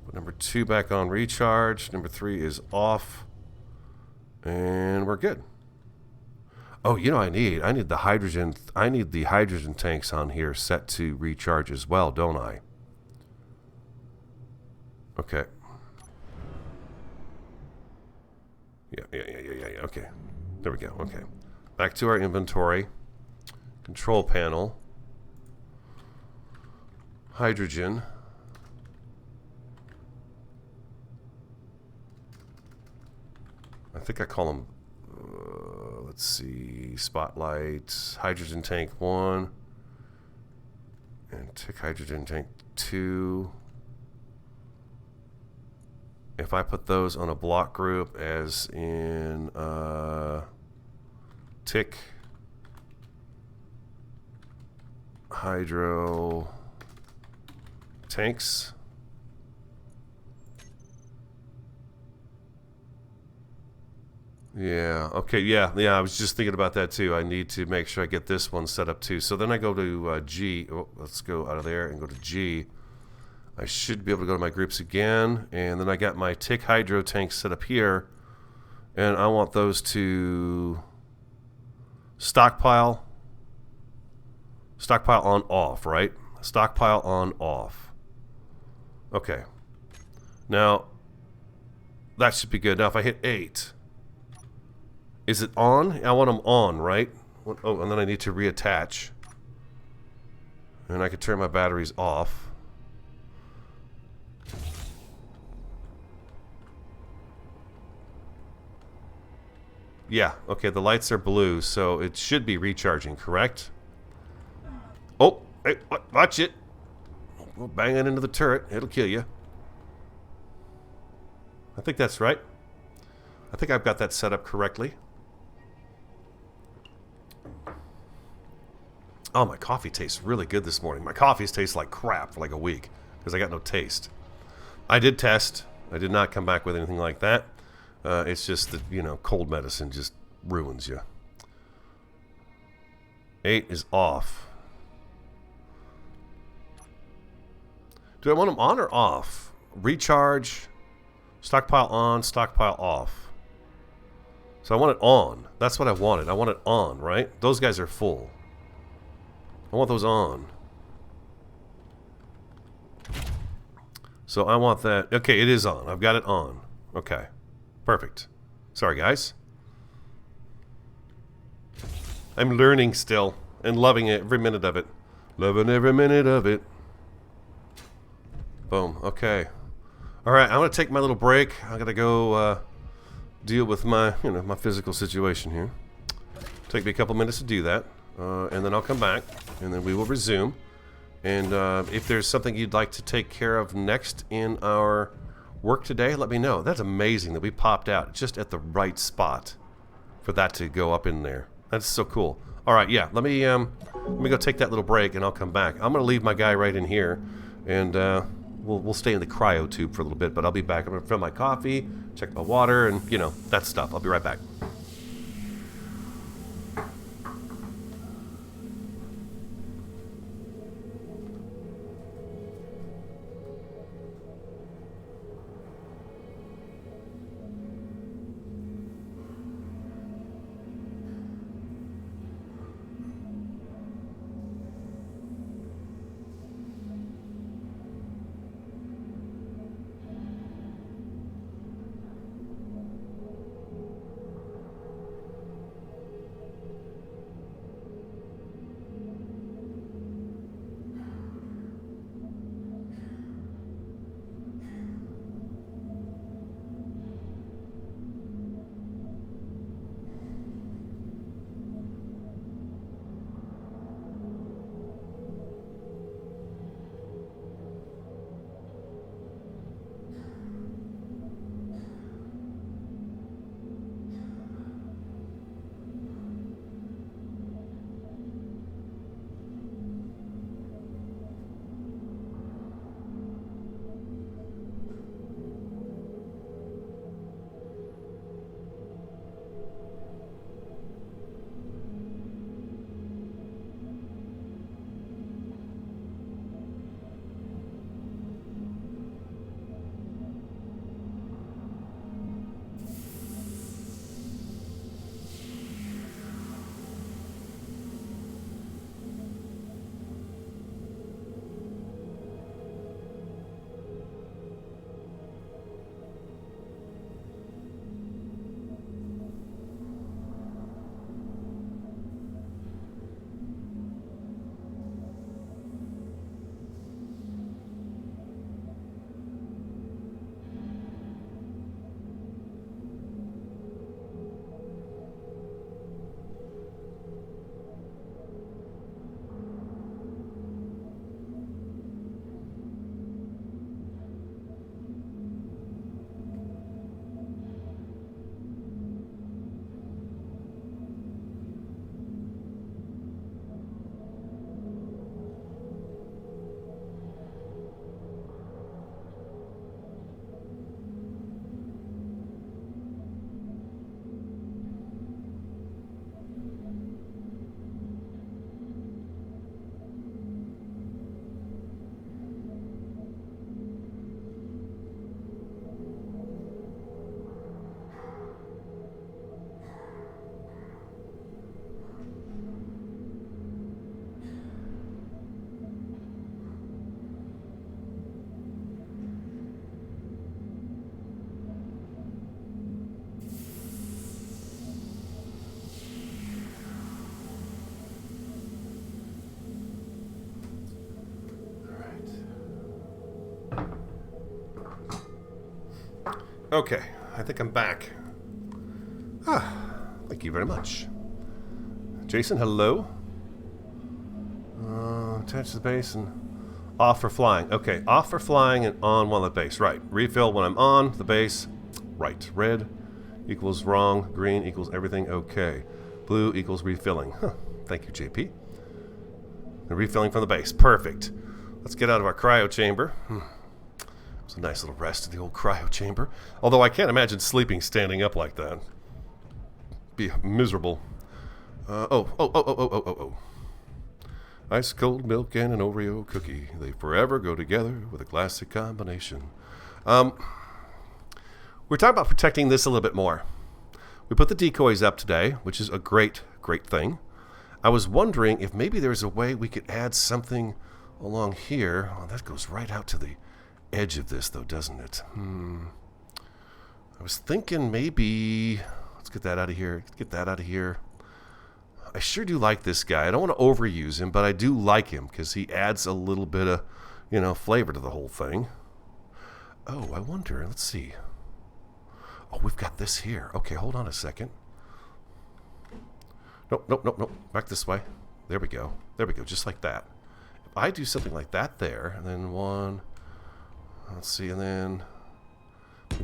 Put number 2 back on recharge. Number 3 is off. And we're good. Oh, you know what I need? I need the hydrogen tanks on here set to recharge as well, don't I? Okay. Yeah. Okay. There we go. Okay. Back to our inventory. Control panel. Hydrogen. I think I call them, let's see, spotlight, hydrogen tank 1, and tick hydrogen tank 2. If I put those on a block group as in tick hydro tanks. Yeah, okay, yeah, I was just thinking about that too. I need to make sure I get this one set up too. So then I go to G. Oh, let's go out of there and go to G. I should be able to go to my groups again. And then I got my tick hydro tanks set up here. And I want those to stockpile. Stockpile on off, right? Stockpile on off. Okay. Now, that should be good. Now if I hit 8... is it on? I want them on, right? Oh, and then I need to reattach. And I could turn my batteries off. Yeah, okay, the lights are blue, so it should be recharging, correct? Oh, hey, watch it. Go banging into the turret. It'll kill you. I think that's right. I think I've got that set up correctly. Oh, my coffee tastes really good this morning. My coffees taste like crap for like a week because I got no taste. I did test. I did not come back with anything like that. It's just that, you know, cold medicine just ruins you. 8 is off. Do I want them on or off? Recharge, stockpile on, stockpile off. So I want it on. That's what I wanted. I want it on, right? Those guys are full. I want those on. So I want that. Okay, it is on. I've got it on. Okay. Perfect. Sorry, guys. I'm learning still and loving it, every minute of it. Loving every minute of it. Boom. Okay. All right, I'm going to take my little break. I got to go deal with my, my physical situation here. Take me a couple minutes to do that. And then I'll come back, and then we will resume. And if there's something you'd like to take care of next in our work today, let me know. That's amazing that we popped out just at the right spot for that to go up in there. That's so cool. All right, yeah. Let me go take that little break, and I'll come back. I'm gonna leave my guy right in here, and we'll stay in the cryo tube for a little bit. But I'll be back. I'm gonna fill my coffee, check my water, and that stuff. I'll be right back. Okay, I think I'm back. Ah, thank you very much. Jason, hello. Attach to the base and off for flying. Okay, off for flying and on while at base. Right. Refill when I'm on the base. Right. Red equals wrong. Green equals everything okay. Blue equals refilling. Huh. Thank you, JP. And refilling from the base. Perfect. Let's get out of our cryo chamber. It was a nice little rest in the old cryo chamber. Although I can't imagine sleeping standing up like that. Be miserable. Oh. Ice cold milk and an Oreo cookie. They forever go together with a classic combination. We're talking about protecting this a little bit more. We put the decoys up today, which is a great thing. I was wondering if maybe there's a way we could add something along here. Oh, that goes right out to the edge of this, though, doesn't it? I was thinking maybe... Let's get that out of here. Get that out of here. I sure do like this guy. I don't want to overuse him, but I do like him because he adds a little bit of, flavor to the whole thing. Oh, I wonder. Let's see. Oh, we've got this here. Okay, hold on a second. Nope. Back this way. There we go. Just like that. If I do something like that there, and then one... Let's see, and then...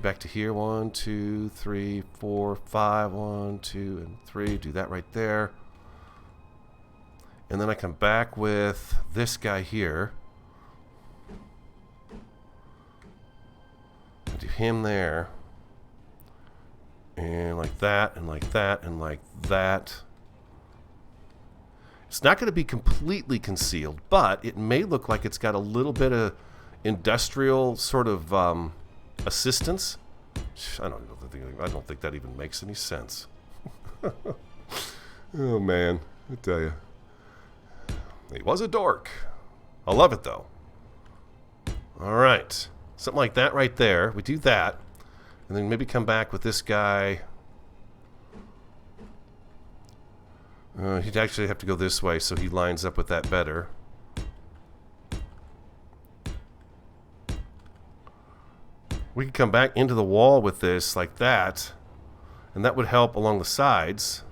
Back to here. 1, 2, 3, 4, 5. 1, 2, and 3. Do that right there. And then I come back with this guy here. I do him there. And like that, and like that, and like that. It's not going to be completely concealed, but it may look like it's got a little bit of industrial sort of assistance. I don't think that even makes any sense. Oh man, I tell you, he was a dork. I love it though. All right, something like that right there. We do that, and then maybe come back with this guy. He'd actually have to go this way, so he lines up with that better. We could come back into the wall with this like that, and that would help along the sides.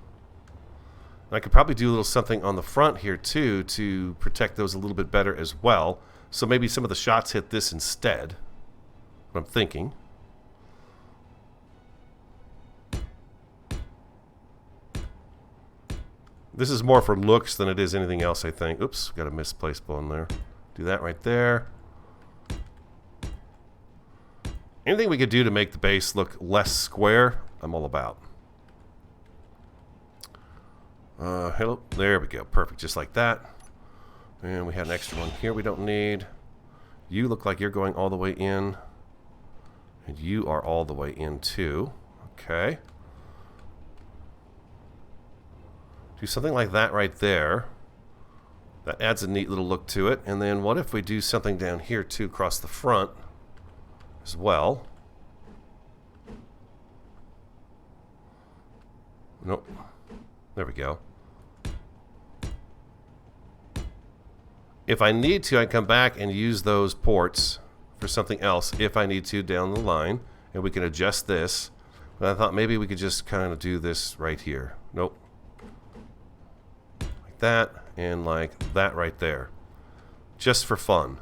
And I could probably do a little something on the front here too to protect those a little bit better as well. So maybe some of the shots hit this instead. What I'm thinking. This is more for looks than it is anything else, I think. Oops, got a misplaced bone there. Do that right there. Anything we could do to make the base look less square, I'm all about. Hello. There we go. Perfect. Just like that. And we had an extra one here we don't need. You look like you're going all the way in. And you are all the way in too. Okay. Do something like that right there. That adds a neat little look to it. And then what if we do something down here too across the front as well? Nope. There we go. If I need to, I come back and use those ports for something else if I need to down the line. And we can adjust this. But I thought maybe we could just kind of do this right here. Nope. Like that and like that right there. Just for fun.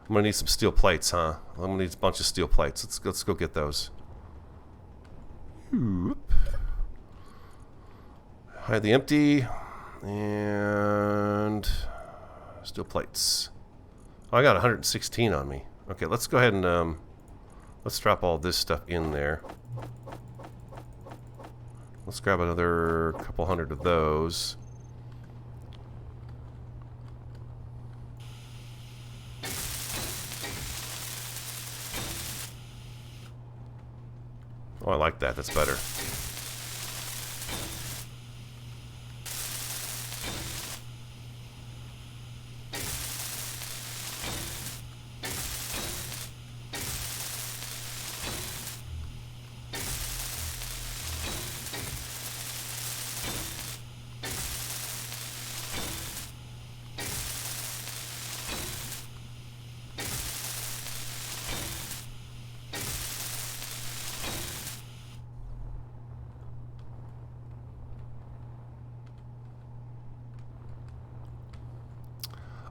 I'm going to need some steel plates, huh? I'm going to need a bunch of steel plates. Let's go get those. Hide the empty. And... steel plates. Oh, I got 116 on me. Okay, let's go ahead and let's drop all this stuff in there. Let's grab another couple hundred of those. Oh, I like that. That's better.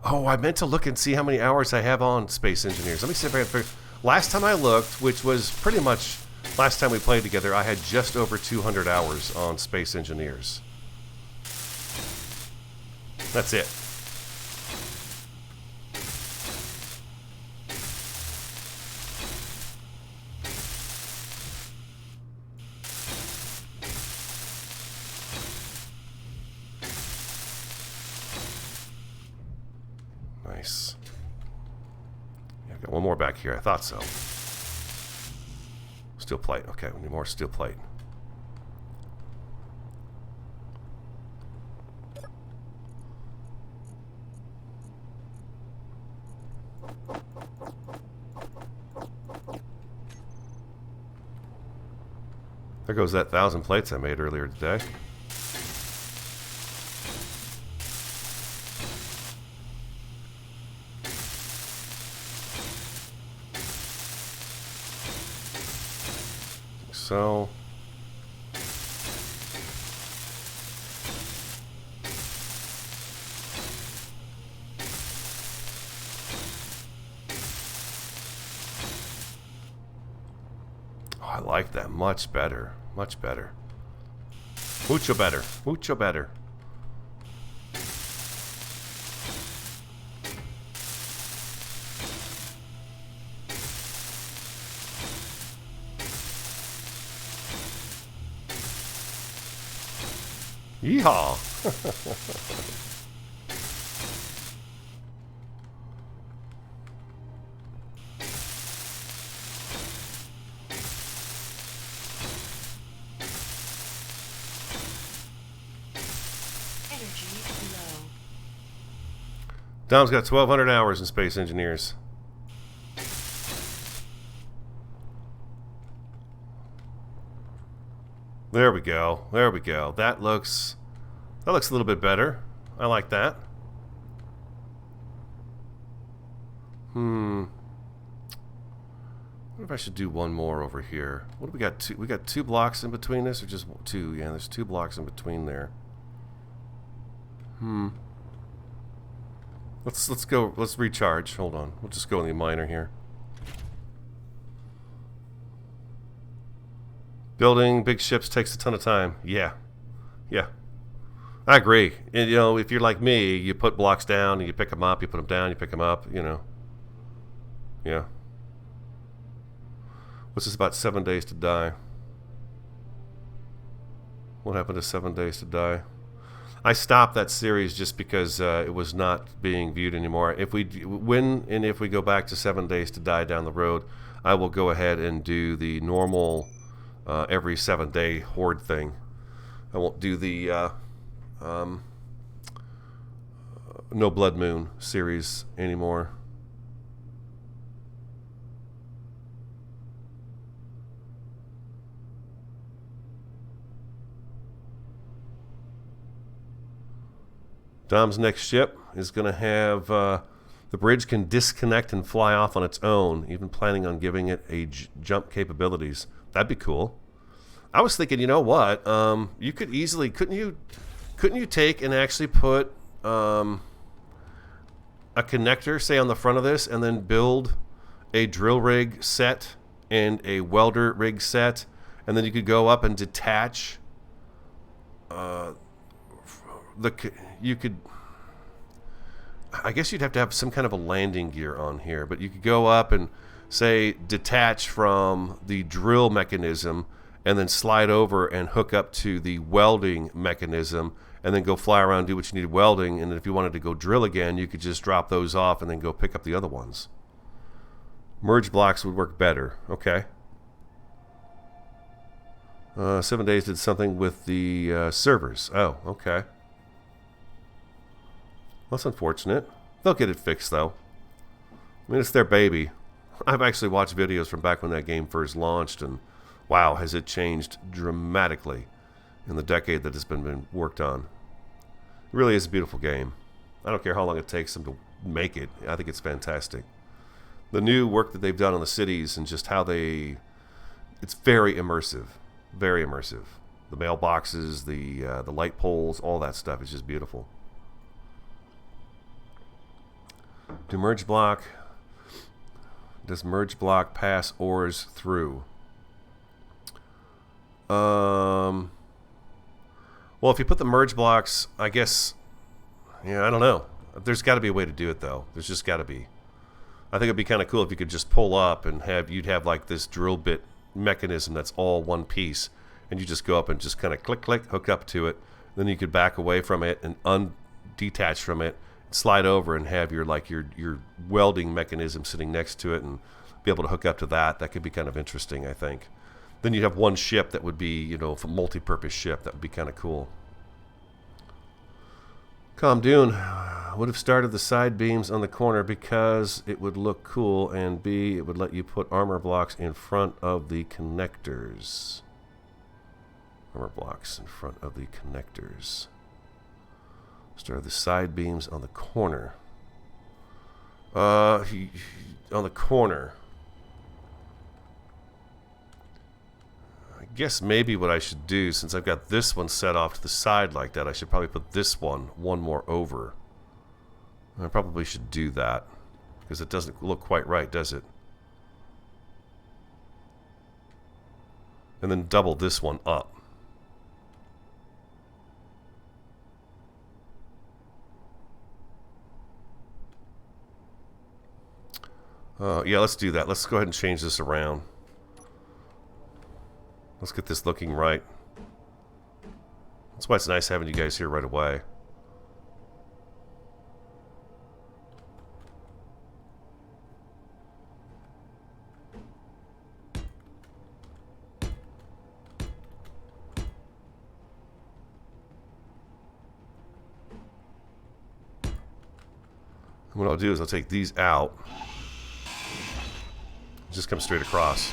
Oh, I meant to look and see how many hours I have on Space Engineers. Let me see if I can figure. Last time I looked, which was pretty much last time we played together, I had just over 200 hours on Space Engineers. That's it. Nice. Yeah, I've got one more back here. I thought so. Steel plate. Okay, we need more steel plate. There goes that 1,000 plates I made earlier today. So I like that much better. Much better. Mucho better. Mucho better. Yeehaw! Energy low. Dom's got 1,200 hours in Space Engineers. There we go. There we go. That looks a little bit better. I like that. I wonder if I should do one more over here. What do we got? We got 2 blocks in between this, or just 2? Yeah, there's 2 blocks in between there. Let's go. Let's recharge. Hold on. We'll just go in the miner here. Building big ships takes a ton of time. Yeah. Yeah. I agree. And, you know, if you're like me, you put blocks down and you pick them up, you put them down, you pick them up, you know. Yeah. What's this about 7 days to die? What happened to 7 days to die? I stopped that series just because it was not being viewed anymore. If we if we go back to 7 days to die down the road, I will go ahead and do the normal every 7-day horde thing. I won't do the No Blood Moon series anymore. Dom's next ship is going to have the bridge can disconnect and fly off on its own, even planning on giving it a jump capabilities. That'd be cool. I was thinking, you know what? You could easily couldn't you take and actually put a connector, say, on the front of this, and then build a drill rig set and a welder rig set, and then you could go up and detach you could, I guess you'd have to have some kind of a landing gear on here, but you could go up and, say, detach from the drill mechanism and then slide over and hook up to the welding mechanism and then go fly around, do what you need welding, and if you wanted to go drill again, you could just drop those off and then go pick up the other ones. Merge blocks would work better. Okay. 7 days did something with the servers. Oh, okay. That's unfortunate. They'll get it fixed, though. I mean, it's their baby. I've actually watched videos from back when that game first launched, and wow, has it changed dramatically in the decade that it's been worked on. It really is a beautiful game. I don't care how long it takes them to make it. I think it's fantastic. The new work that they've done on the cities and just how it's very immersive. Very immersive. The mailboxes, the light poles, all that stuff is just beautiful. Does merge block pass ores through? Well, if you put the merge blocks, I guess, yeah, I don't know. There's got to be a way to do it, though. There's just got to be. I think it'd be kind of cool if you could just pull up and you'd have like this drill bit mechanism that's all one piece, and you just go up and just kind of click, hook up to it. Then you could back away from it and undetach from it, slide over and have your welding mechanism sitting next to it and be able to hook up to that. That could be kind of interesting, I think. Then you'd have one ship that would be, a multi-purpose ship. That would be kind of cool. Calm Dune would have started the side beams on the corner because it would look cool, and B, it would let you put armor blocks in front of the connectors. Armor blocks in front of the connectors. Started the side beams on the corner. On the corner. I guess maybe what I should do, since I've got this one set off to the side like that, I should probably put this one more over. I probably should do that, because it doesn't look quite right, does it? And then double this one up. Yeah, let's do that. Let's go ahead and change this around. Let's get this looking right. That's why it's nice having you guys here right away. And what I'll do is I'll take these out. Just come straight across.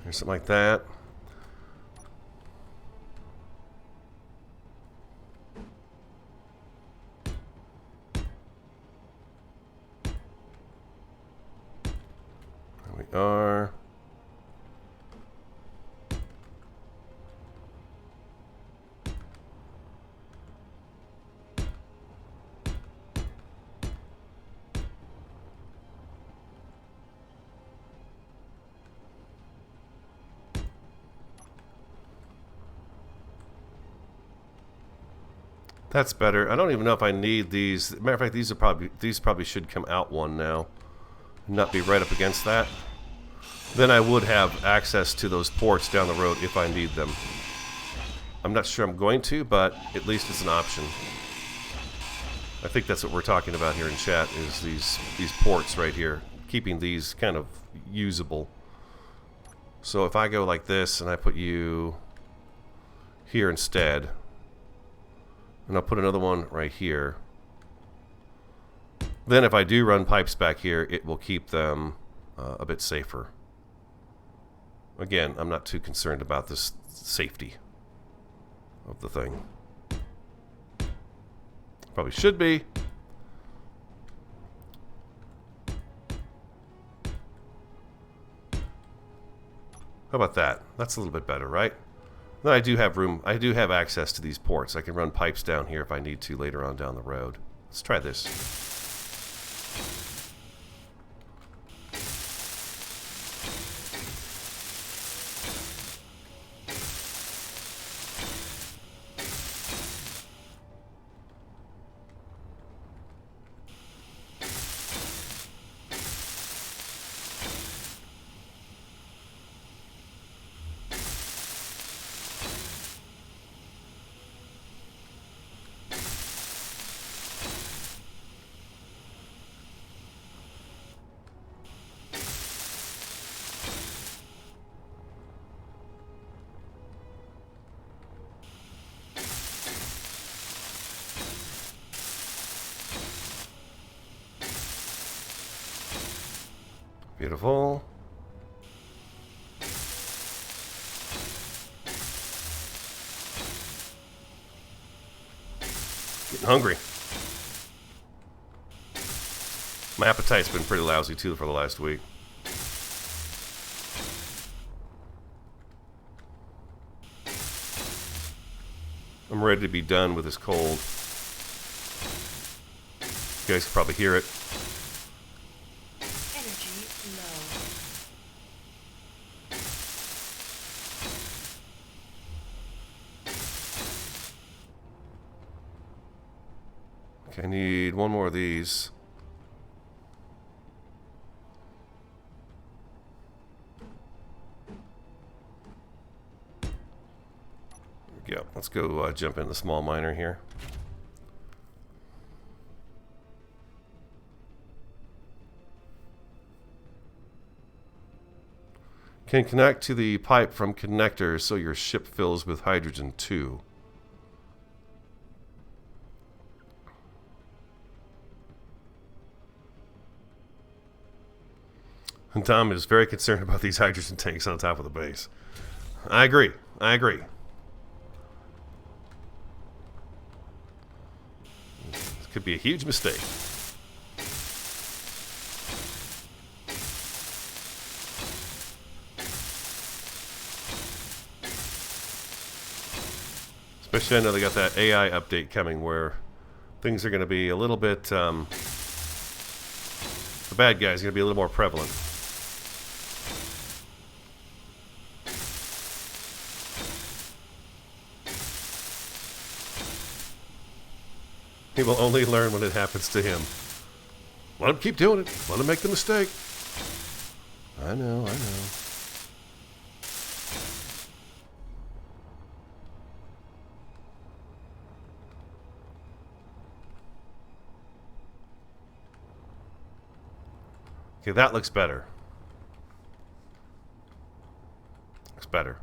Or something like that. There we are. That's better. I don't even know if I need these. Matter of fact, these probably should come out one now, not be right up against that. Then I would have access to those ports down the road if I need them. I'm not sure I'm going to, but at least it's an option. I think that's what we're talking about here in chat, is these ports right here, keeping these kind of usable. So if I go like this and I put you here instead, and I'll put another one right here. Then if I do run pipes back here, it will keep them a bit safer. Again, I'm not too concerned about this safety of the thing. Probably should be. How about that? That's a little bit better, right? Then I do have room. I do have access to these ports. I can run pipes down here if I need to later on down the road. Let's try this. Beautiful. Getting hungry. My appetite's been pretty lousy too for the last week. I'm ready to be done with this cold. You guys can probably hear it. Energy low. Okay, I need one more of these. There we go. Let's go jump in the small miner here. Can connect to the pipe from connectors so your ship fills with hydrogen too. And Tom is very concerned about these hydrogen tanks on top of the base. I agree. I agree. This could be a huge mistake. Especially I know they got that AI update coming where things are going to be a little bit, the bad guys are going to be a little more prevalent. He will only learn when it happens to him. Let him keep doing it. Let him make the mistake. I know, I know. Okay, that looks better. Looks better.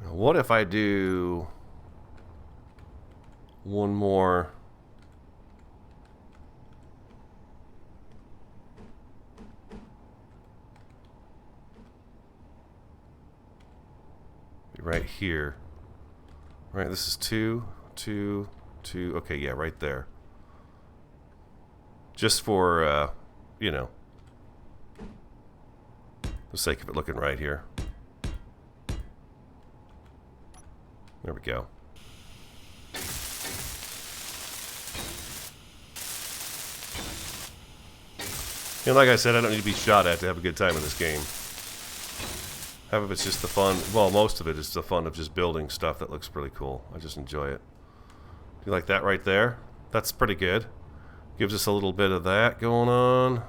Now, what if I do one more? Right here. Right, this is 2, 2, 2. Okay, yeah, right there. Just for, you know, the sake of it looking right here. There we go. And like I said, I don't need to be shot at to have a good time in this game. Half of it's just the fun. Well, most of it is the fun of just building stuff that looks really cool. I just enjoy it. Do you like that right there? That's pretty good. Gives us a little bit of that going on.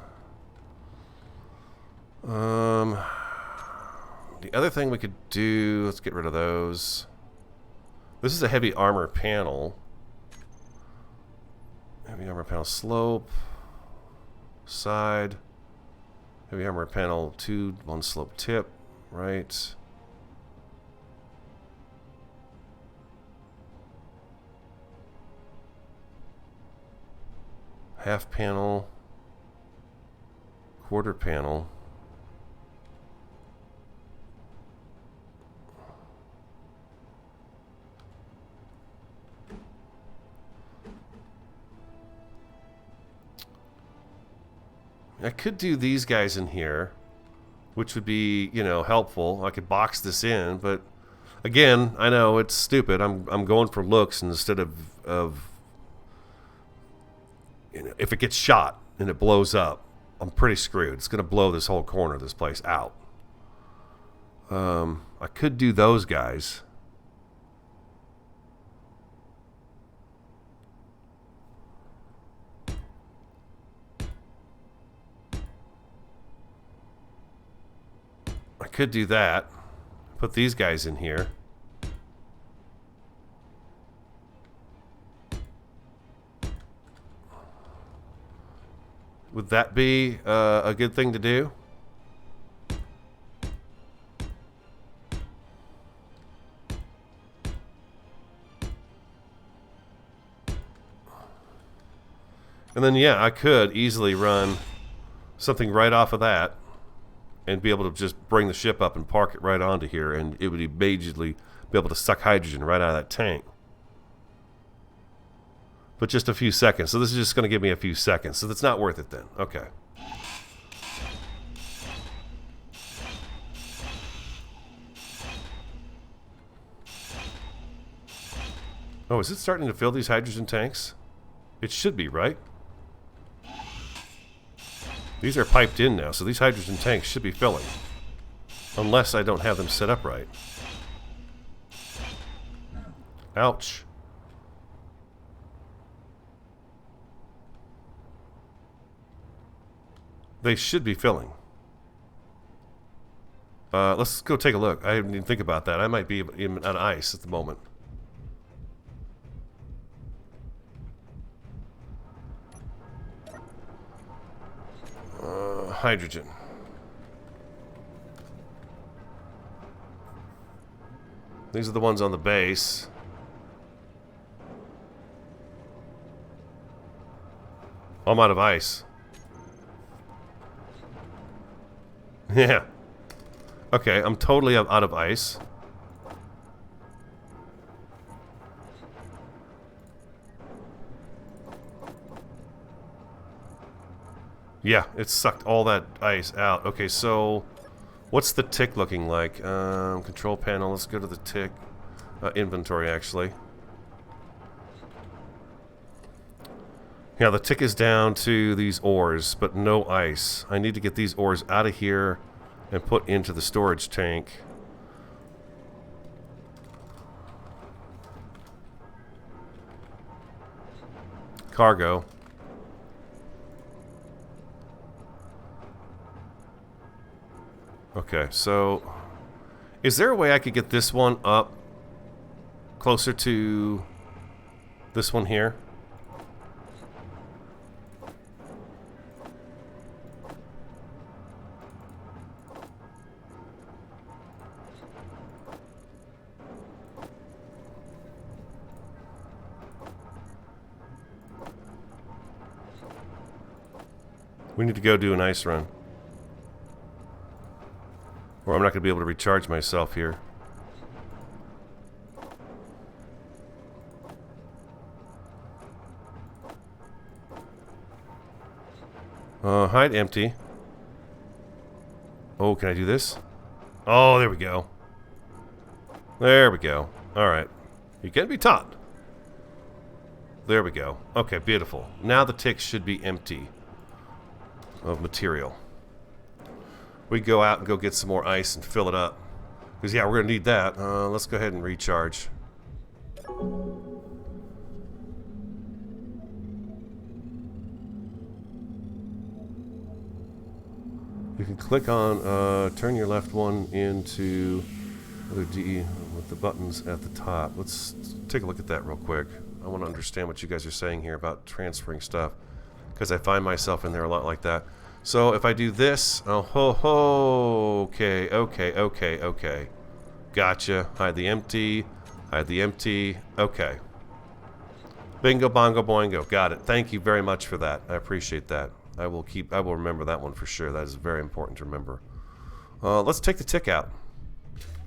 The other thing we could do, let's get rid of those. This is a heavy armor panel. Heavy armor panel slope. Side. Heavy armor panel 2, 1 slope tip. Right. Half panel, quarter panel. I could do these guys in here, which would be, you know, helpful. I could box this in, but again, I know it's stupid. I'm going for looks instead of you know, if it gets shot and it blows up, I'm pretty screwed. It's going to blow this whole corner of this place out. I could do those guys. I could do that. Put these guys in here. Would that be a good thing to do? And then, yeah, I could easily run something right off of that and be able to just bring the ship up and park it right onto here, and it would immediately be able to suck hydrogen right out of that tank. But just a few seconds. So this is just going to give me a few seconds. So that's not worth it then. Okay. Oh, is it starting to fill these hydrogen tanks? It should be, right? These are piped in now, so these hydrogen tanks should be filling. Unless I don't have them set up right. Ouch. They should be filling. Let's go take a look. I didn't even think about that. I might be on ice at the moment. Hydrogen. These are the ones on the base. I'm out of ice. Yeah. Okay, I'm totally out of ice. Yeah, it sucked all that ice out. Okay, so what's the tick looking like? Control panel, let's go to the tick. Inventory, actually. Yeah, the tick is down to these ores, but no ice. I need to get these ores out of here and put into the storage tank. Cargo. Okay, so is there a way I could get this one up closer to this one here? We need to go do an ice run. Or I'm not going to be able to recharge myself here. Hide empty. Oh, can I do this? Oh, there we go. There we go. Alright. You can be taught. There we go. Okay, beautiful. Now the tick should be empty of material. We go out and go get some more ice and fill it up. Because, yeah, we're going to need that. Let's go ahead and recharge. You can click on, turn your left one into other DE with the buttons at the top. Let's take a look at that real quick. I want to understand what you guys are saying here about transferring stuff. Because I find myself in there a lot like that. So if I do this, oh ho ho, okay, okay. Gotcha. Hide the empty, okay. Bingo, bongo, boingo. Got it. Thank you very much for that. I appreciate that. I will remember that one for sure. That is very important to remember. Let's take the tick out.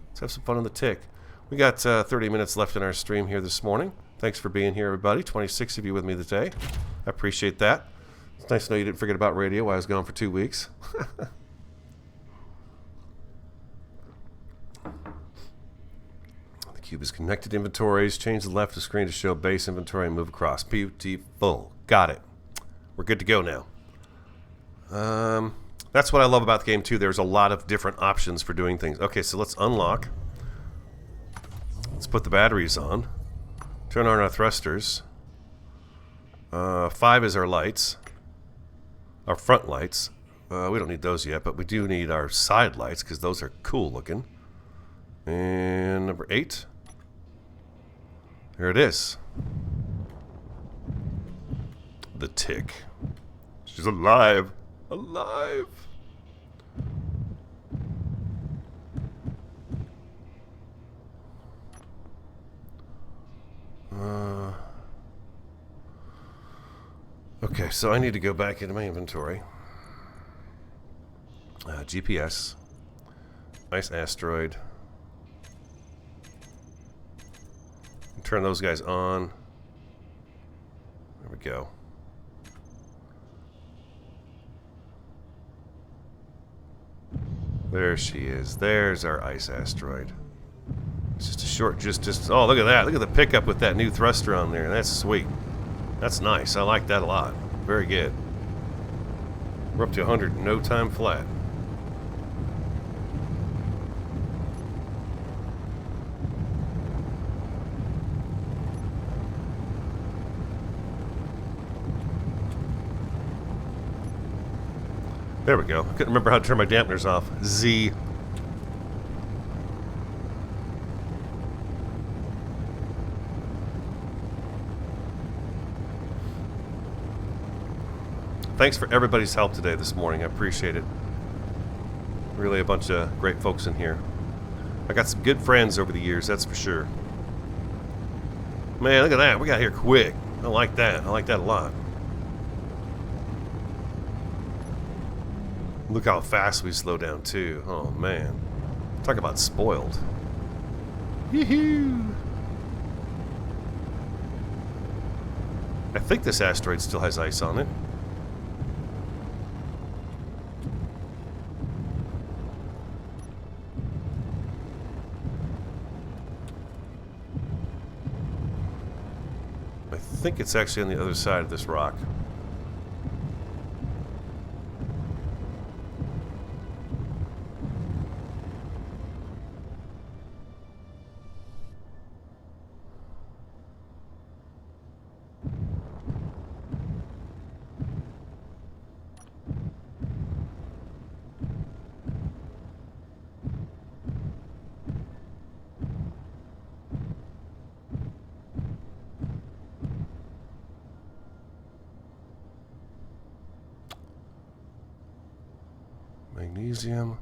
Let's have some fun on the tick. We got 30 minutes left in our stream here this morning. Thanks for being here, everybody. 26 of you with me today. I appreciate that. It's nice to know you didn't forget about radio while I was gone for 2 weeks. The cube is connected. Inventories. Change the left of the screen to show base inventory and move across. Beautiful. Got it. We're good to go now. That's what I love about the game, too. There's a lot of different options for doing things. Okay, so let's unlock. Let's put the batteries on. Turn on our thrusters. 5 is our lights. Our front lights. We don't need those yet, but we do need our side lights because those are cool looking. And number 8. There it is. The tick. She's alive. Alive. Okay, so I need to go back into my inventory. GPS. Ice asteroid. Turn those guys on. There we go. There she is. There's our ice asteroid. It's just a short, just. Oh, look at that! Look at the pickup with that new thruster on there. That's sweet. That's nice. I like that a lot. Very good. We're up to 100 in no time flat. There we go. I couldn't remember how to turn my dampeners off. Z. Thanks for everybody's help today this morning. I appreciate it. Really a bunch of great folks in here. I got some good friends over the years, that's for sure. Man, look at that. We got here quick. I like that. I like that a lot. Look how fast we slow down, too. Oh, man. Talk about spoiled. Yoo-hoo! I think this asteroid still has ice on it. I think it's actually on the other side of this rock. Magnesium.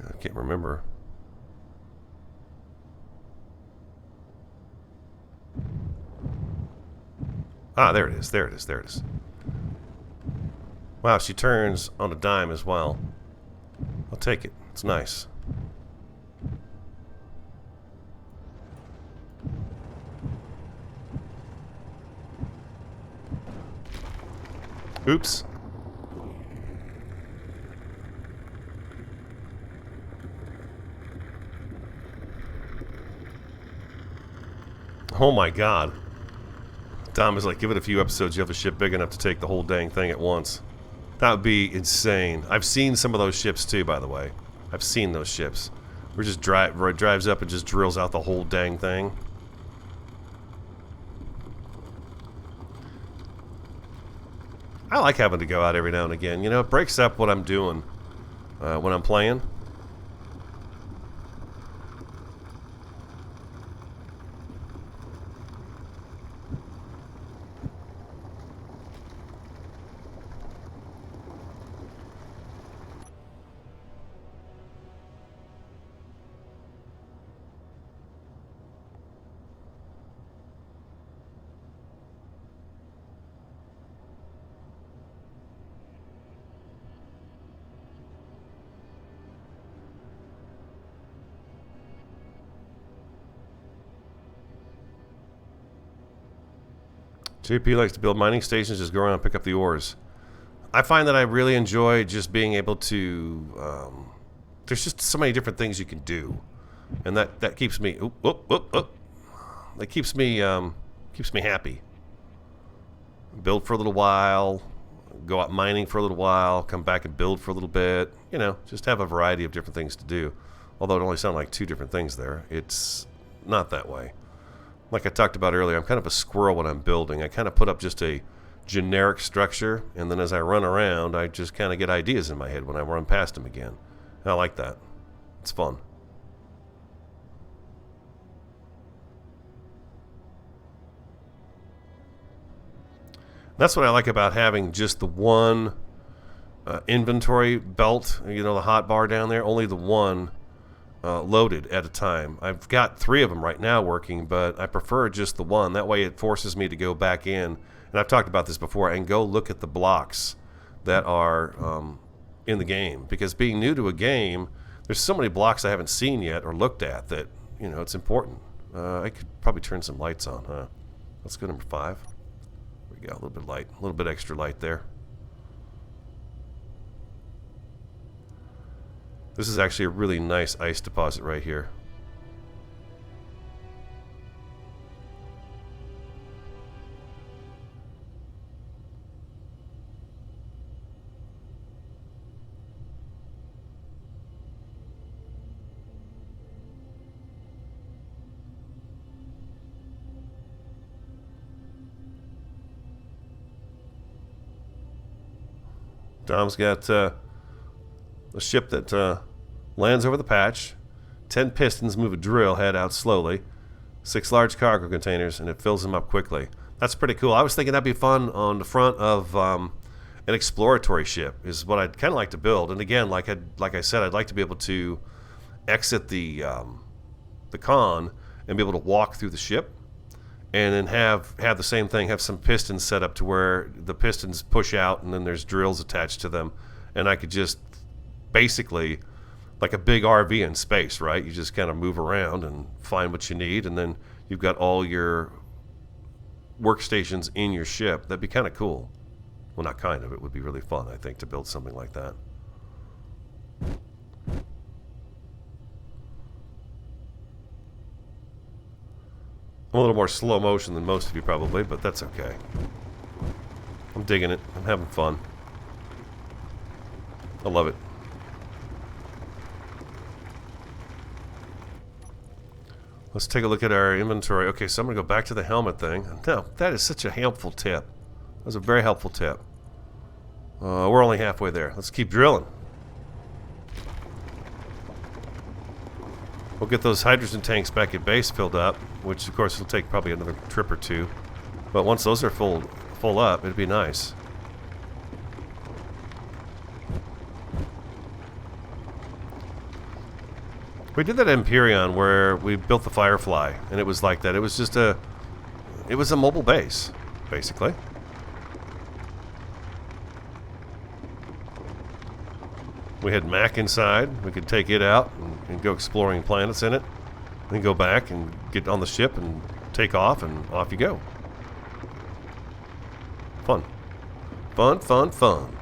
I can't remember. Ah, there it is. There it is. There it is. Wow, she turns on a dime as well. I'll take it. It's nice. Oops. Oh my god. Tom is like, give it a few episodes, you have a ship big enough to take the whole dang thing at once. That would be insane. I've seen some of those ships too, by the way. I've seen those ships. Where it just drives up and just drills out the whole dang thing. I like having to go out every now and again. You know, it breaks up what I'm doing when I'm playing. JP likes to build mining stations, just go around and pick up the ores. I find that I really enjoy just being able to... there's just so many different things you can do. And that keeps me... That keeps me happy. Build for a little while, go out mining for a little while, come back and build for a little bit. You know, just have a variety of different things to do. Although it only sounded like 2 different things there. It's not that way. Like I talked about earlier, I'm kind of a squirrel when I'm building. I kind of put up just a generic structure, and then as I run around, I just kind of get ideas in my head when I run past them again. And I like that. It's fun. That's what I like about having just the one inventory belt, you know, the hot bar down there, only the one. loaded at a time. I've got 3 of them right now working, but I prefer just the one. That way it forces me to go back in, and I've talked about this before, and go look at the blocks that are in the game. Because being new to a game, there's so many blocks I haven't seen yet or looked at that, you know, it's important. I could probably turn some lights on, huh? Let's go number 5. There we go, a little bit light, a little bit extra light there. This is actually a really nice ice deposit right here. Dom's got a ship that lands over the patch. 10 pistons move a drill head out slowly. 6 large cargo containers, and it fills them up quickly. That's pretty cool. I was thinking that'd be fun on the front of an exploratory ship is what I'd kind of like to build. And again, like I said, I'd like to be able to exit the con and be able to walk through the ship, and then have the same thing, have some pistons set up to where the pistons push out and then there's drills attached to them, and I could just basically, like a big RV in space, right? You just kind of move around and find what you need, and then you've got all your workstations in your ship. That'd be kind of cool. Well, not kind of. It would be really fun, I think, to build something like that. I'm a little more slow motion than most of you probably, but that's okay. I'm digging it. I'm having fun. I love it. Let's take a look at our inventory. Okay, so I'm going to go back to the helmet thing. No, that is such a helpful tip. That was a very helpful tip. We're only halfway there. Let's keep drilling. We'll get those hydrogen tanks back at base filled up, which of course will take probably another trip or 2. But once those are full up, it'd be nice. We did that at Empyrean where we built the Firefly, and it was like that. It was just a mobile base, basically. We had Mac inside. We could take it out and go exploring planets in it. Then go back and get on the ship and take off, and off you go. Fun. Fun, fun, fun.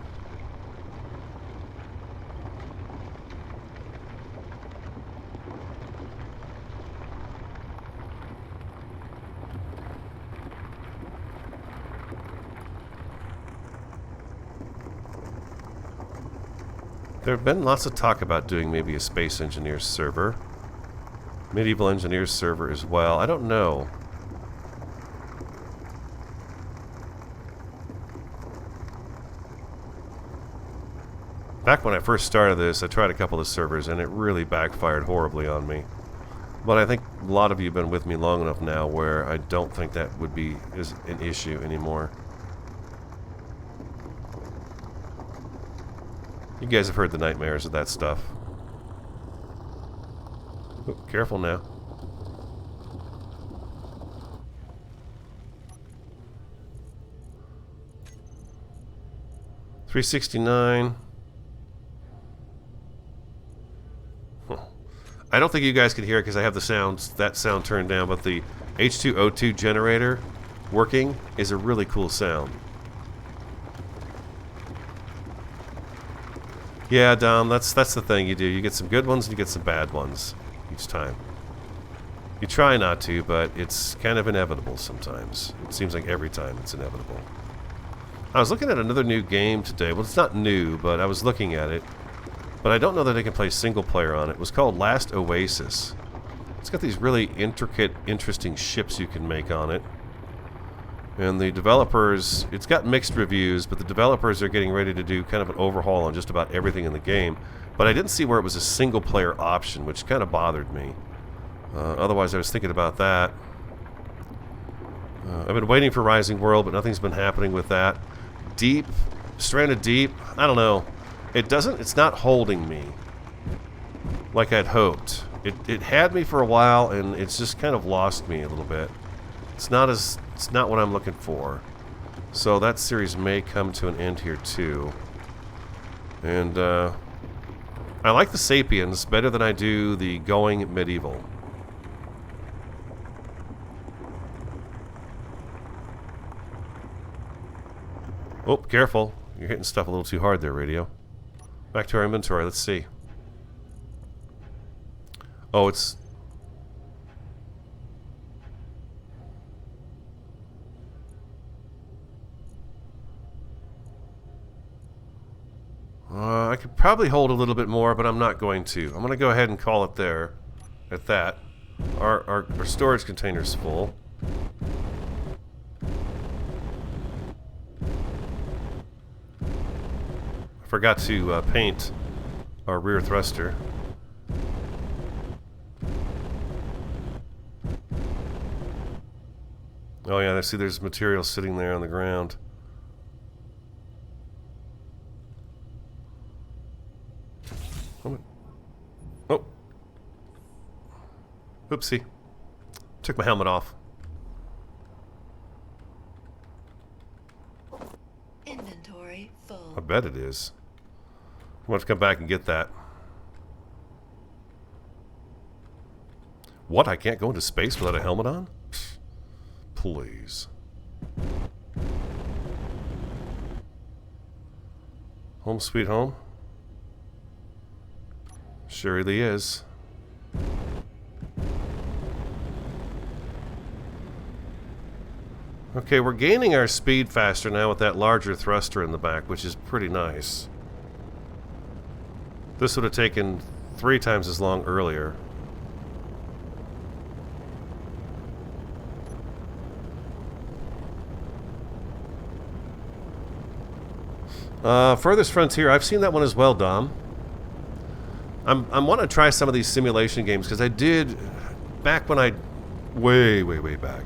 There have been lots of talk about doing maybe a Space Engineers server. Medieval Engineers server as well. I don't know. Back when I first started this, I tried a couple of servers and it really backfired horribly on me. But I think a lot of you have been with me long enough now where I don't think that would be an issue anymore. You guys have heard the nightmares of that stuff. Oh, careful now. $369. I don't think you guys can hear it because I have that sound turned down, but the H2O2 generator working is a really cool sound. Yeah, Dom, that's the thing you do. You get some good ones and you get some bad ones each time. You try not to, but it's kind of inevitable sometimes. It seems like every time it's inevitable. I was looking at another new game today. Well, it's not new, but I was looking at it. But I don't know that I can play single player on it. It was called Last Oasis. It's got these really intricate, interesting ships you can make on it. And the developers, it's got mixed reviews, but the developers are getting ready to do kind of an overhaul on just about everything in the game. But I didn't see where it was a single player option, which kind of bothered me. Otherwise, I was thinking about that. I've been waiting for Rising World, but nothing's been happening with that. Deep, Stranded Deep, I don't know. It's not holding me like I'd hoped. It had me for a while, and it's just kind of lost me a little bit. It's not what I'm looking for. So that series may come to an end here too. And I like the Sapiens better than I do the Going Medieval. Oh, careful. You're hitting stuff a little too hard there, radio. Back to our inventory. Let's see. Oh, it's... I could probably hold a little bit more, but I'm not going to. I'm going to go ahead and call it there at that. Our storage container's full. I forgot to paint our rear thruster. Oh yeah, I see there's material sitting there on the ground. Oh. Oopsie. Took my helmet off. Inventory full. I bet it is. I'm going to have to come back and get that. What? I can't go into space without a helmet on? Pfft. Please. Home sweet home. Surely is. Okay, we're gaining our speed faster now with that larger thruster in the back, which is pretty nice. This would have taken 3 times as long earlier. Furthest Frontier, I've seen that one as well, Dom. I want to try some of these simulation games because I did back when I way back.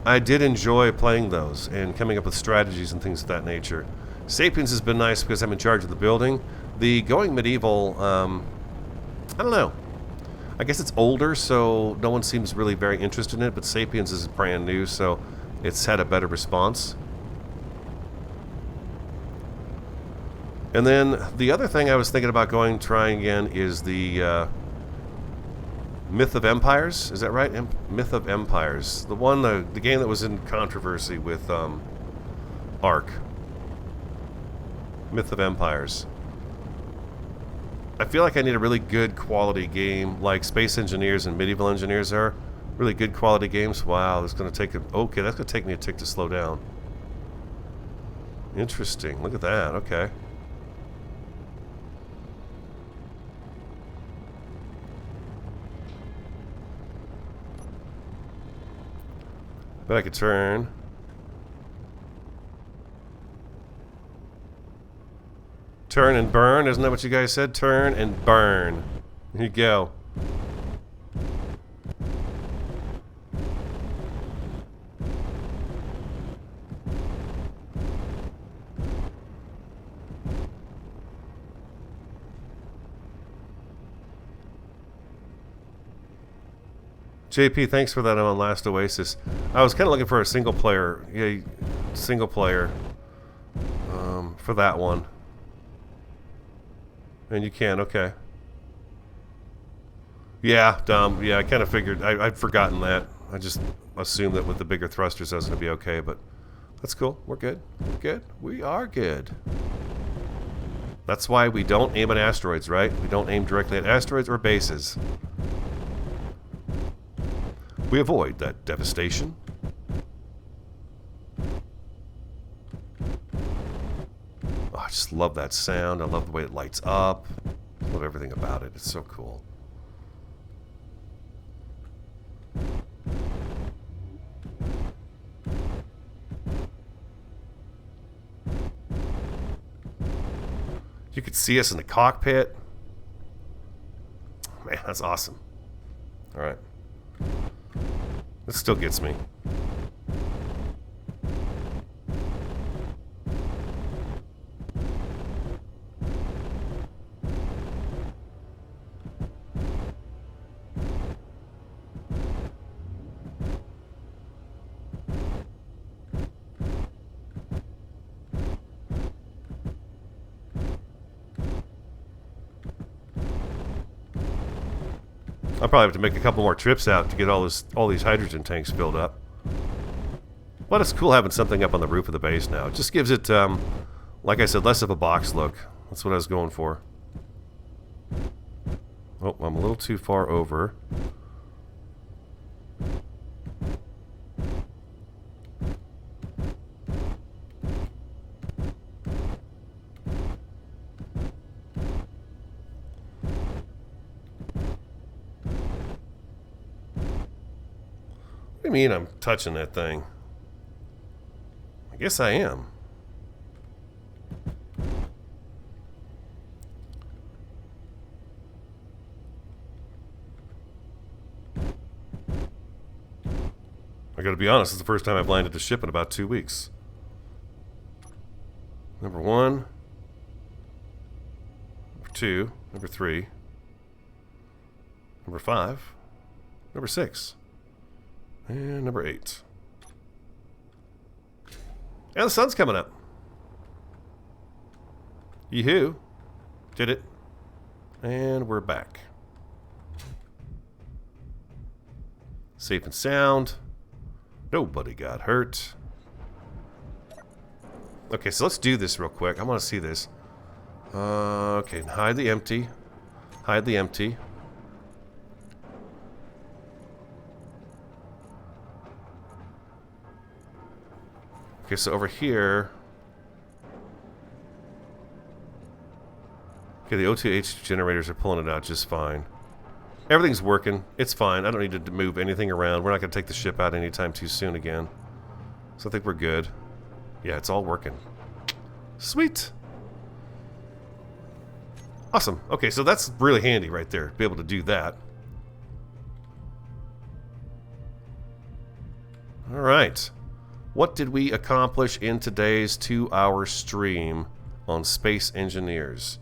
I did enjoy playing those and coming up with strategies and things of that nature. Sapiens has been nice because I'm in charge of the building. The Going Medieval, I don't know. I guess it's older, so no one seems really very interested in it, but Sapiens is brand new, so it's had a better response. And then the other thing I was thinking about trying again is the Myth of Empires. Is that right? Myth of Empires. The game that was in controversy with Ark. Myth of Empires. I feel like I need a really good quality game, like Space Engineers and Medieval Engineers are. Really good quality games. Wow, that's going to take okay, that's going to take me a tick to slow down. Interesting. Look at that. Okay. But I could turn. Turn and burn, isn't that what you guys said? Turn and burn. Here you go. JP, thanks for that on Last Oasis. I was kind of looking for a single player, for that one. And you can, okay. Yeah, Dom, yeah, I kind of figured, I'd forgotten that. I just assumed that with the bigger thrusters I was going to be okay, but that's cool. We're good. We're good. We are good. That's why we don't aim at asteroids, right? We don't aim directly at asteroids or bases. We avoid that devastation. Oh, I just love that sound. I love the way it lights up. I love everything about it. It's so cool. You could see us in the cockpit. Man, that's awesome. All right. This still gets me. I'll probably have to make a couple more trips out to get all these hydrogen tanks filled up. But it's cool having something up on the roof of the base now. It just gives it, like I said, less of a box look. That's what I was going for. Oh, I'm a little too far over. What do you mean I'm touching that thing? I guess I am. I gotta be honest, it's the first time I've landed the ship in about 2 weeks. Number 1. Number 2. Number 3. Number 5. Number 6. And number 8. And the sun's coming up. Yee-hoo. Did it. And we're back. Safe and sound. Nobody got hurt. Okay, so let's do this real quick. I want to see this. Okay, hide the empty. Hide the empty. Okay, so over here. Okay, the O2H generators are pulling it out just fine. Everything's working. It's fine. I don't need to move anything around. We're not going to take the ship out anytime too soon again. So I think we're good. Yeah, it's all working. Sweet. Awesome. Okay, so that's really handy right there. Be able to do that. All right. What did we accomplish in today's 2-hour stream on Space Engineers?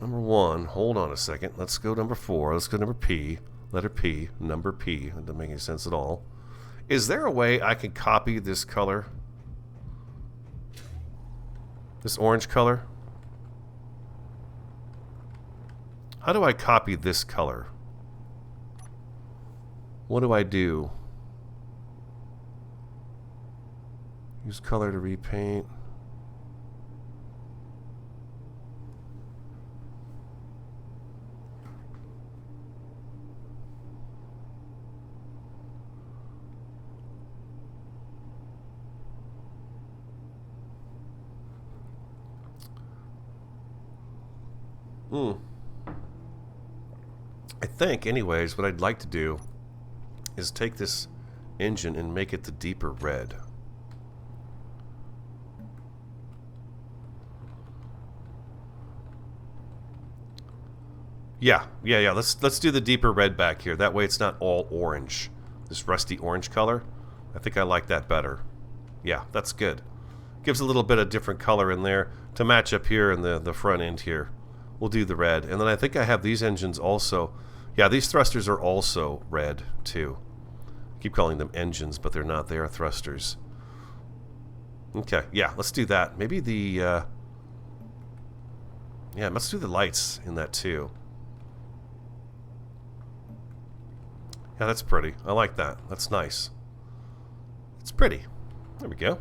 Number 1, hold on a second. Let's go number 4. Let's go number P. Letter P. Number P. That doesn't make any sense at all. Is there a way I can copy this color? This orange color? How do I copy this color? What do I do? Use color to repaint. I think, anyways, what I'd like to do is take this engine and make it the deeper red. Yeah. Let's do the deeper red back here. That way it's not all orange. This rusty orange color. I think I like that better. Yeah, that's good. Gives a little bit of different color in there to match up here in the front end here. We'll do the red. And then I think I have these engines also. Yeah, these thrusters are also red too. I keep calling them engines, but they're not. They are thrusters. Okay, yeah, let's do that. Maybe the... yeah, let's do the lights in that too. Yeah, that's pretty. I like that. That's nice. It's pretty. There we go.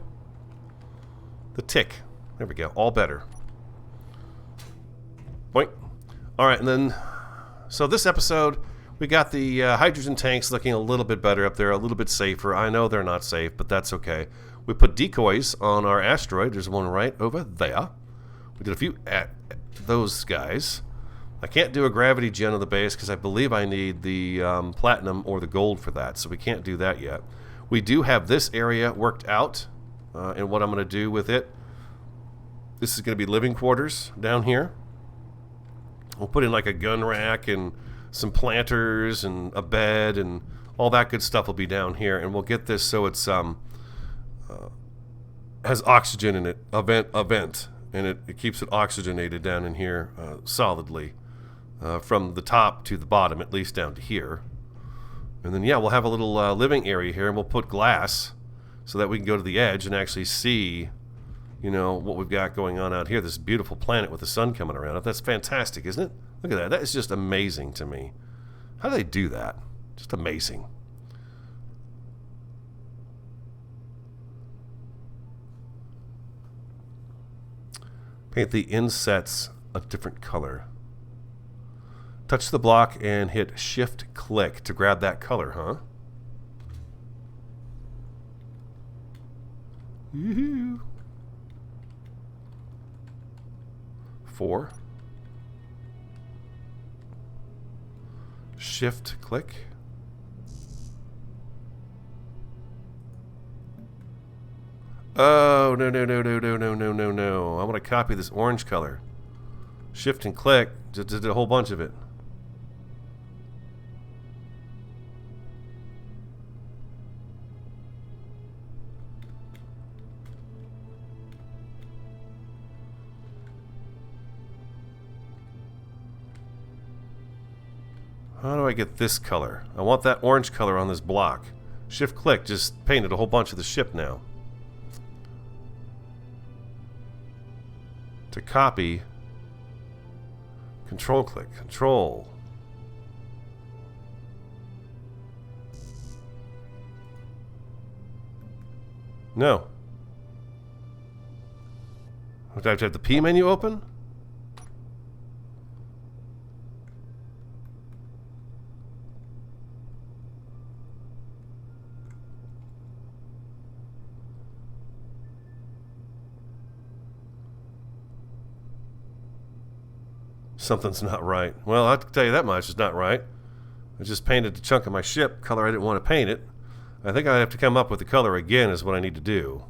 The tick. There we go. All better. Boink. Alright, and then... So this episode, we got the hydrogen tanks looking a little bit better up there, a little bit safer. I know they're not safe, but that's okay. We put decoys on our asteroid. There's one right over there. We did a few at those guys. I can't do a gravity gen on the base because I believe I need the platinum or the gold for that, so we can't do that yet. We do have this area worked out and what I'm going to do with it. This is going to be living quarters down here. We'll put in like a gun rack and some planters and a bed and all that good stuff will be down here, and we'll get this so it's has oxygen in it, a vent, and it keeps it oxygenated down in here solidly from the top to the bottom, at least down to here. And then yeah, we'll have a little living area here, and we'll put glass so that we can go to the edge and actually see, you know, what we've got going on out here. This beautiful planet with the sun coming around it. That's fantastic, isn't it? Look at that. That is just amazing to me. How do they do that? Just amazing. Paint the insets a different color. Touch the block and hit Shift-click to grab that color, huh? Yoo-hoo. 4. Shift-click. Oh, no. I want to copy this orange color. Shift and click. Just did a whole bunch of it. How do I get this color? I want that orange color on this block. Shift click just painted a whole bunch of the ship now. To copy, control click, control. No. Do I have to have the P menu open? Something's not right. Well, I have to tell you that much. It's not right. I just painted a chunk of my ship color I didn't want to paint it. I think I have to come up with the color again is what I need to do.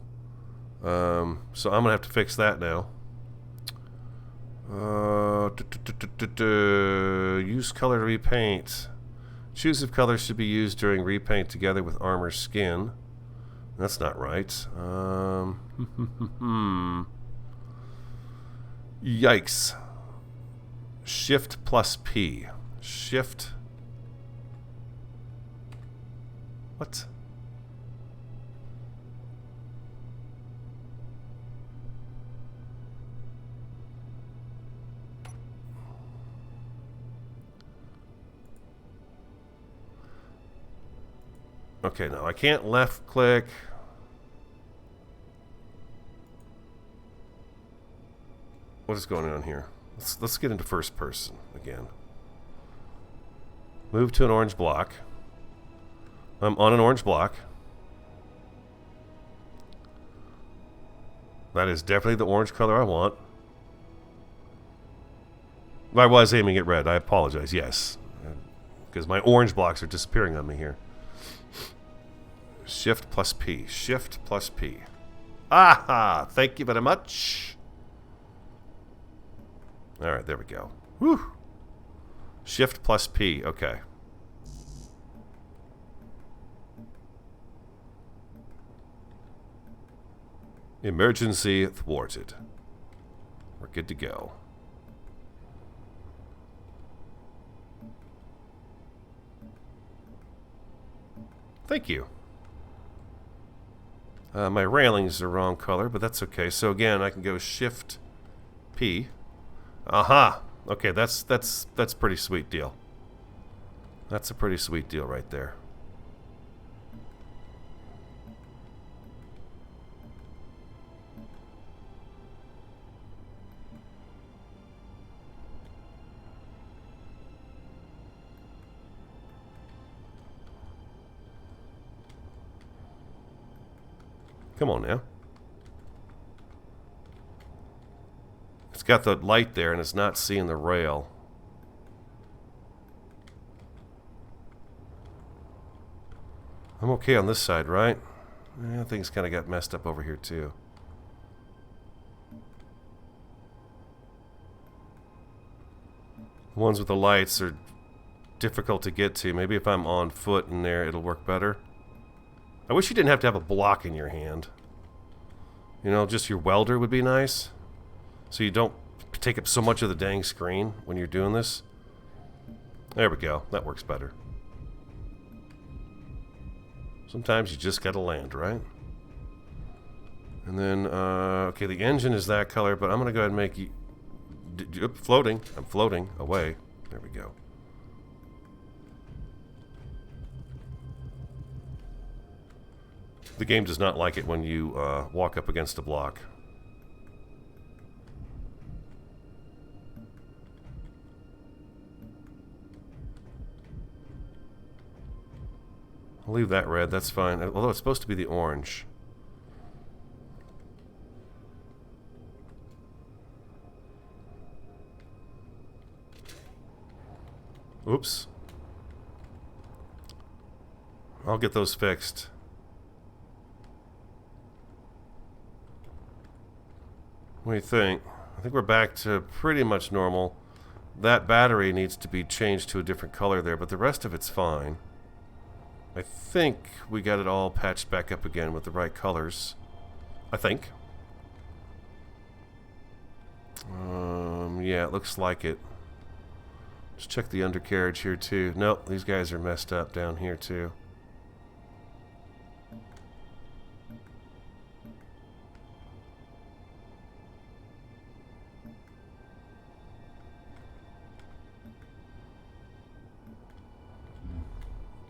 So I'm going to have to fix that now. Use color to repaint. Choose if colors should be used during repaint together with armor skin. That's not right. Yikes. Shift plus P. Shift. What? Okay, no, I can't left click. What is going on here? Let's get into first person again. Move to an orange block. I'm on an orange block. That is definitely the orange color I want. I was aiming at red. I apologize. Yes. Because my orange blocks are disappearing on me here. Shift plus P. Shift plus P. Aha! Thank you very much. Alright, there we go. Whew. Shift plus P. Okay. Emergency thwarted. We're good to go. Thank you. My railings are wrong color, but that's okay. So again, I can go Shift P. Aha! Okay, that's pretty sweet deal. That's a pretty sweet deal right there. Come on now. It's got the light there and it's not seeing the rail. I'm okay on this side, right? Yeah, things kind of got messed up over here too. The ones with the lights are difficult to get to. Maybe if I'm on foot in there, it'll work better. I wish you didn't have to have a block in your hand. You know, just your welder would be nice. So you don't take up so much of the dang screen when you're doing this. There we go. That works better. Sometimes you just gotta land, right? And then, okay, the engine is that color, but I'm gonna go ahead and make you... floating. I'm floating away. There we go. The game does not like it when you walk up against a block. I'll leave that red, that's fine. Although it's supposed to be the orange. Oops. I'll get those fixed. What do you think? I think we're back to pretty much normal. That battery needs to be changed to a different color there, but the rest of it's fine. I think we got it all patched back up again with the right colors. I think. Yeah, it looks like it. Just check the undercarriage here too. Nope, these guys are messed up down here too.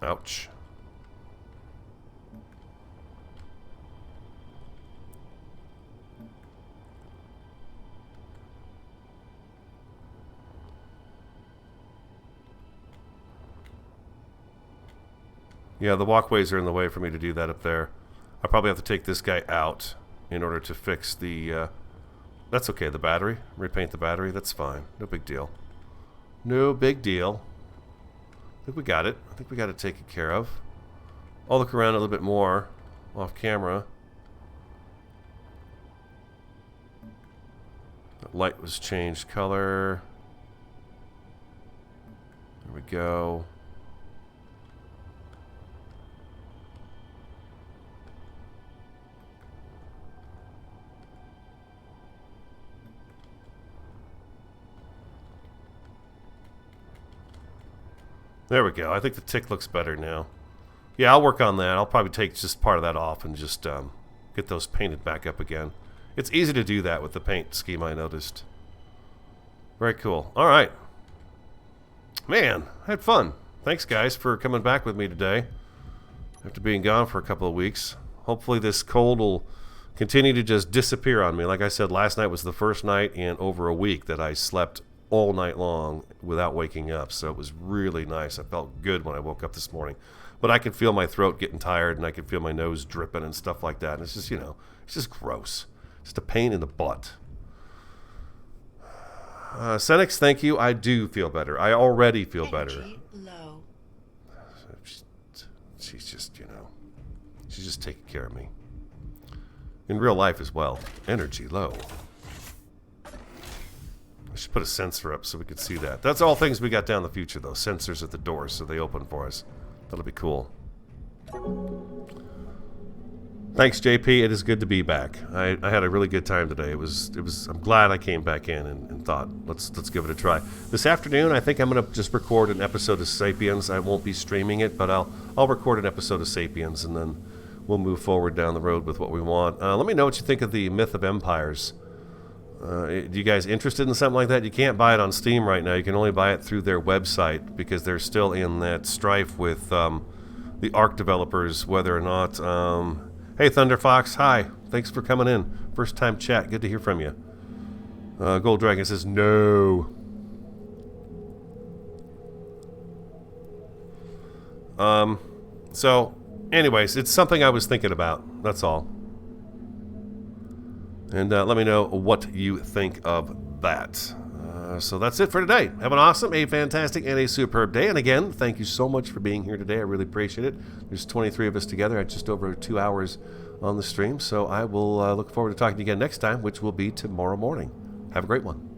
Ouch. Yeah, the walkways are in the way for me to do that up there. I probably have to take this guy out in order to fix the... that's okay, the battery. Repaint the battery, that's fine. No big deal. No big deal. I think we got it. I think we got it taken care of. I'll look around a little bit more off camera. The light was changed color. There we go. There we go. I think the tick looks better now. Yeah, I'll work on that. I'll probably take just part of that off and just get those painted back up again. It's easy to do that with the paint scheme, I noticed. Very cool. All right. Man, I had fun. Thanks, guys, for coming back with me today after being gone for a couple of weeks. Hopefully this cold will continue to just disappear on me. Like I said, last night was the first night in over a week that I slept all night long without waking up, so it was really nice. I felt good when I woke up this morning, but I could feel my throat getting tired and I could feel my nose dripping and stuff like that, and it's just, you know, it's just gross. It's just a pain in the butt. Senix, thank you. I do feel better. I already feel better. Low. She's just, you know, she's just taking care of me in real life as well. Energy low. I should put a sensor up so we can see that. That's all things we got down the future, though. Sensors at the doors, so they open for us. That'll be cool. Thanks, JP. It is good to be back. I had a really good time today. I'm glad I came back in and thought, let's give it a try. This afternoon, I think I'm going to just record an episode of Sapiens. I won't be streaming it, but I'll record an episode of Sapiens, and then we'll move forward down the road with what we want. Let me know what you think of the Myth of Empires. Do you guys interested in something like that? You can't buy it on Steam right now. You can only buy it through their website because they're still in that strife with the Ark developers, whether or not... Hey, Thunder Fox. Hi. Thanks for coming in. First time chat. Good to hear from you. Gold Dragon says no. So, anyways, it's something I was thinking about. That's all. And let me know what you think of that. So that's it for today. Have an awesome, a fantastic, and a superb day. And again, thank you so much for being here today. I really appreciate it. There's 23 of us together at just over 2 hours on the stream. So I will look forward to talking to you again next time, which will be tomorrow morning. Have a great one.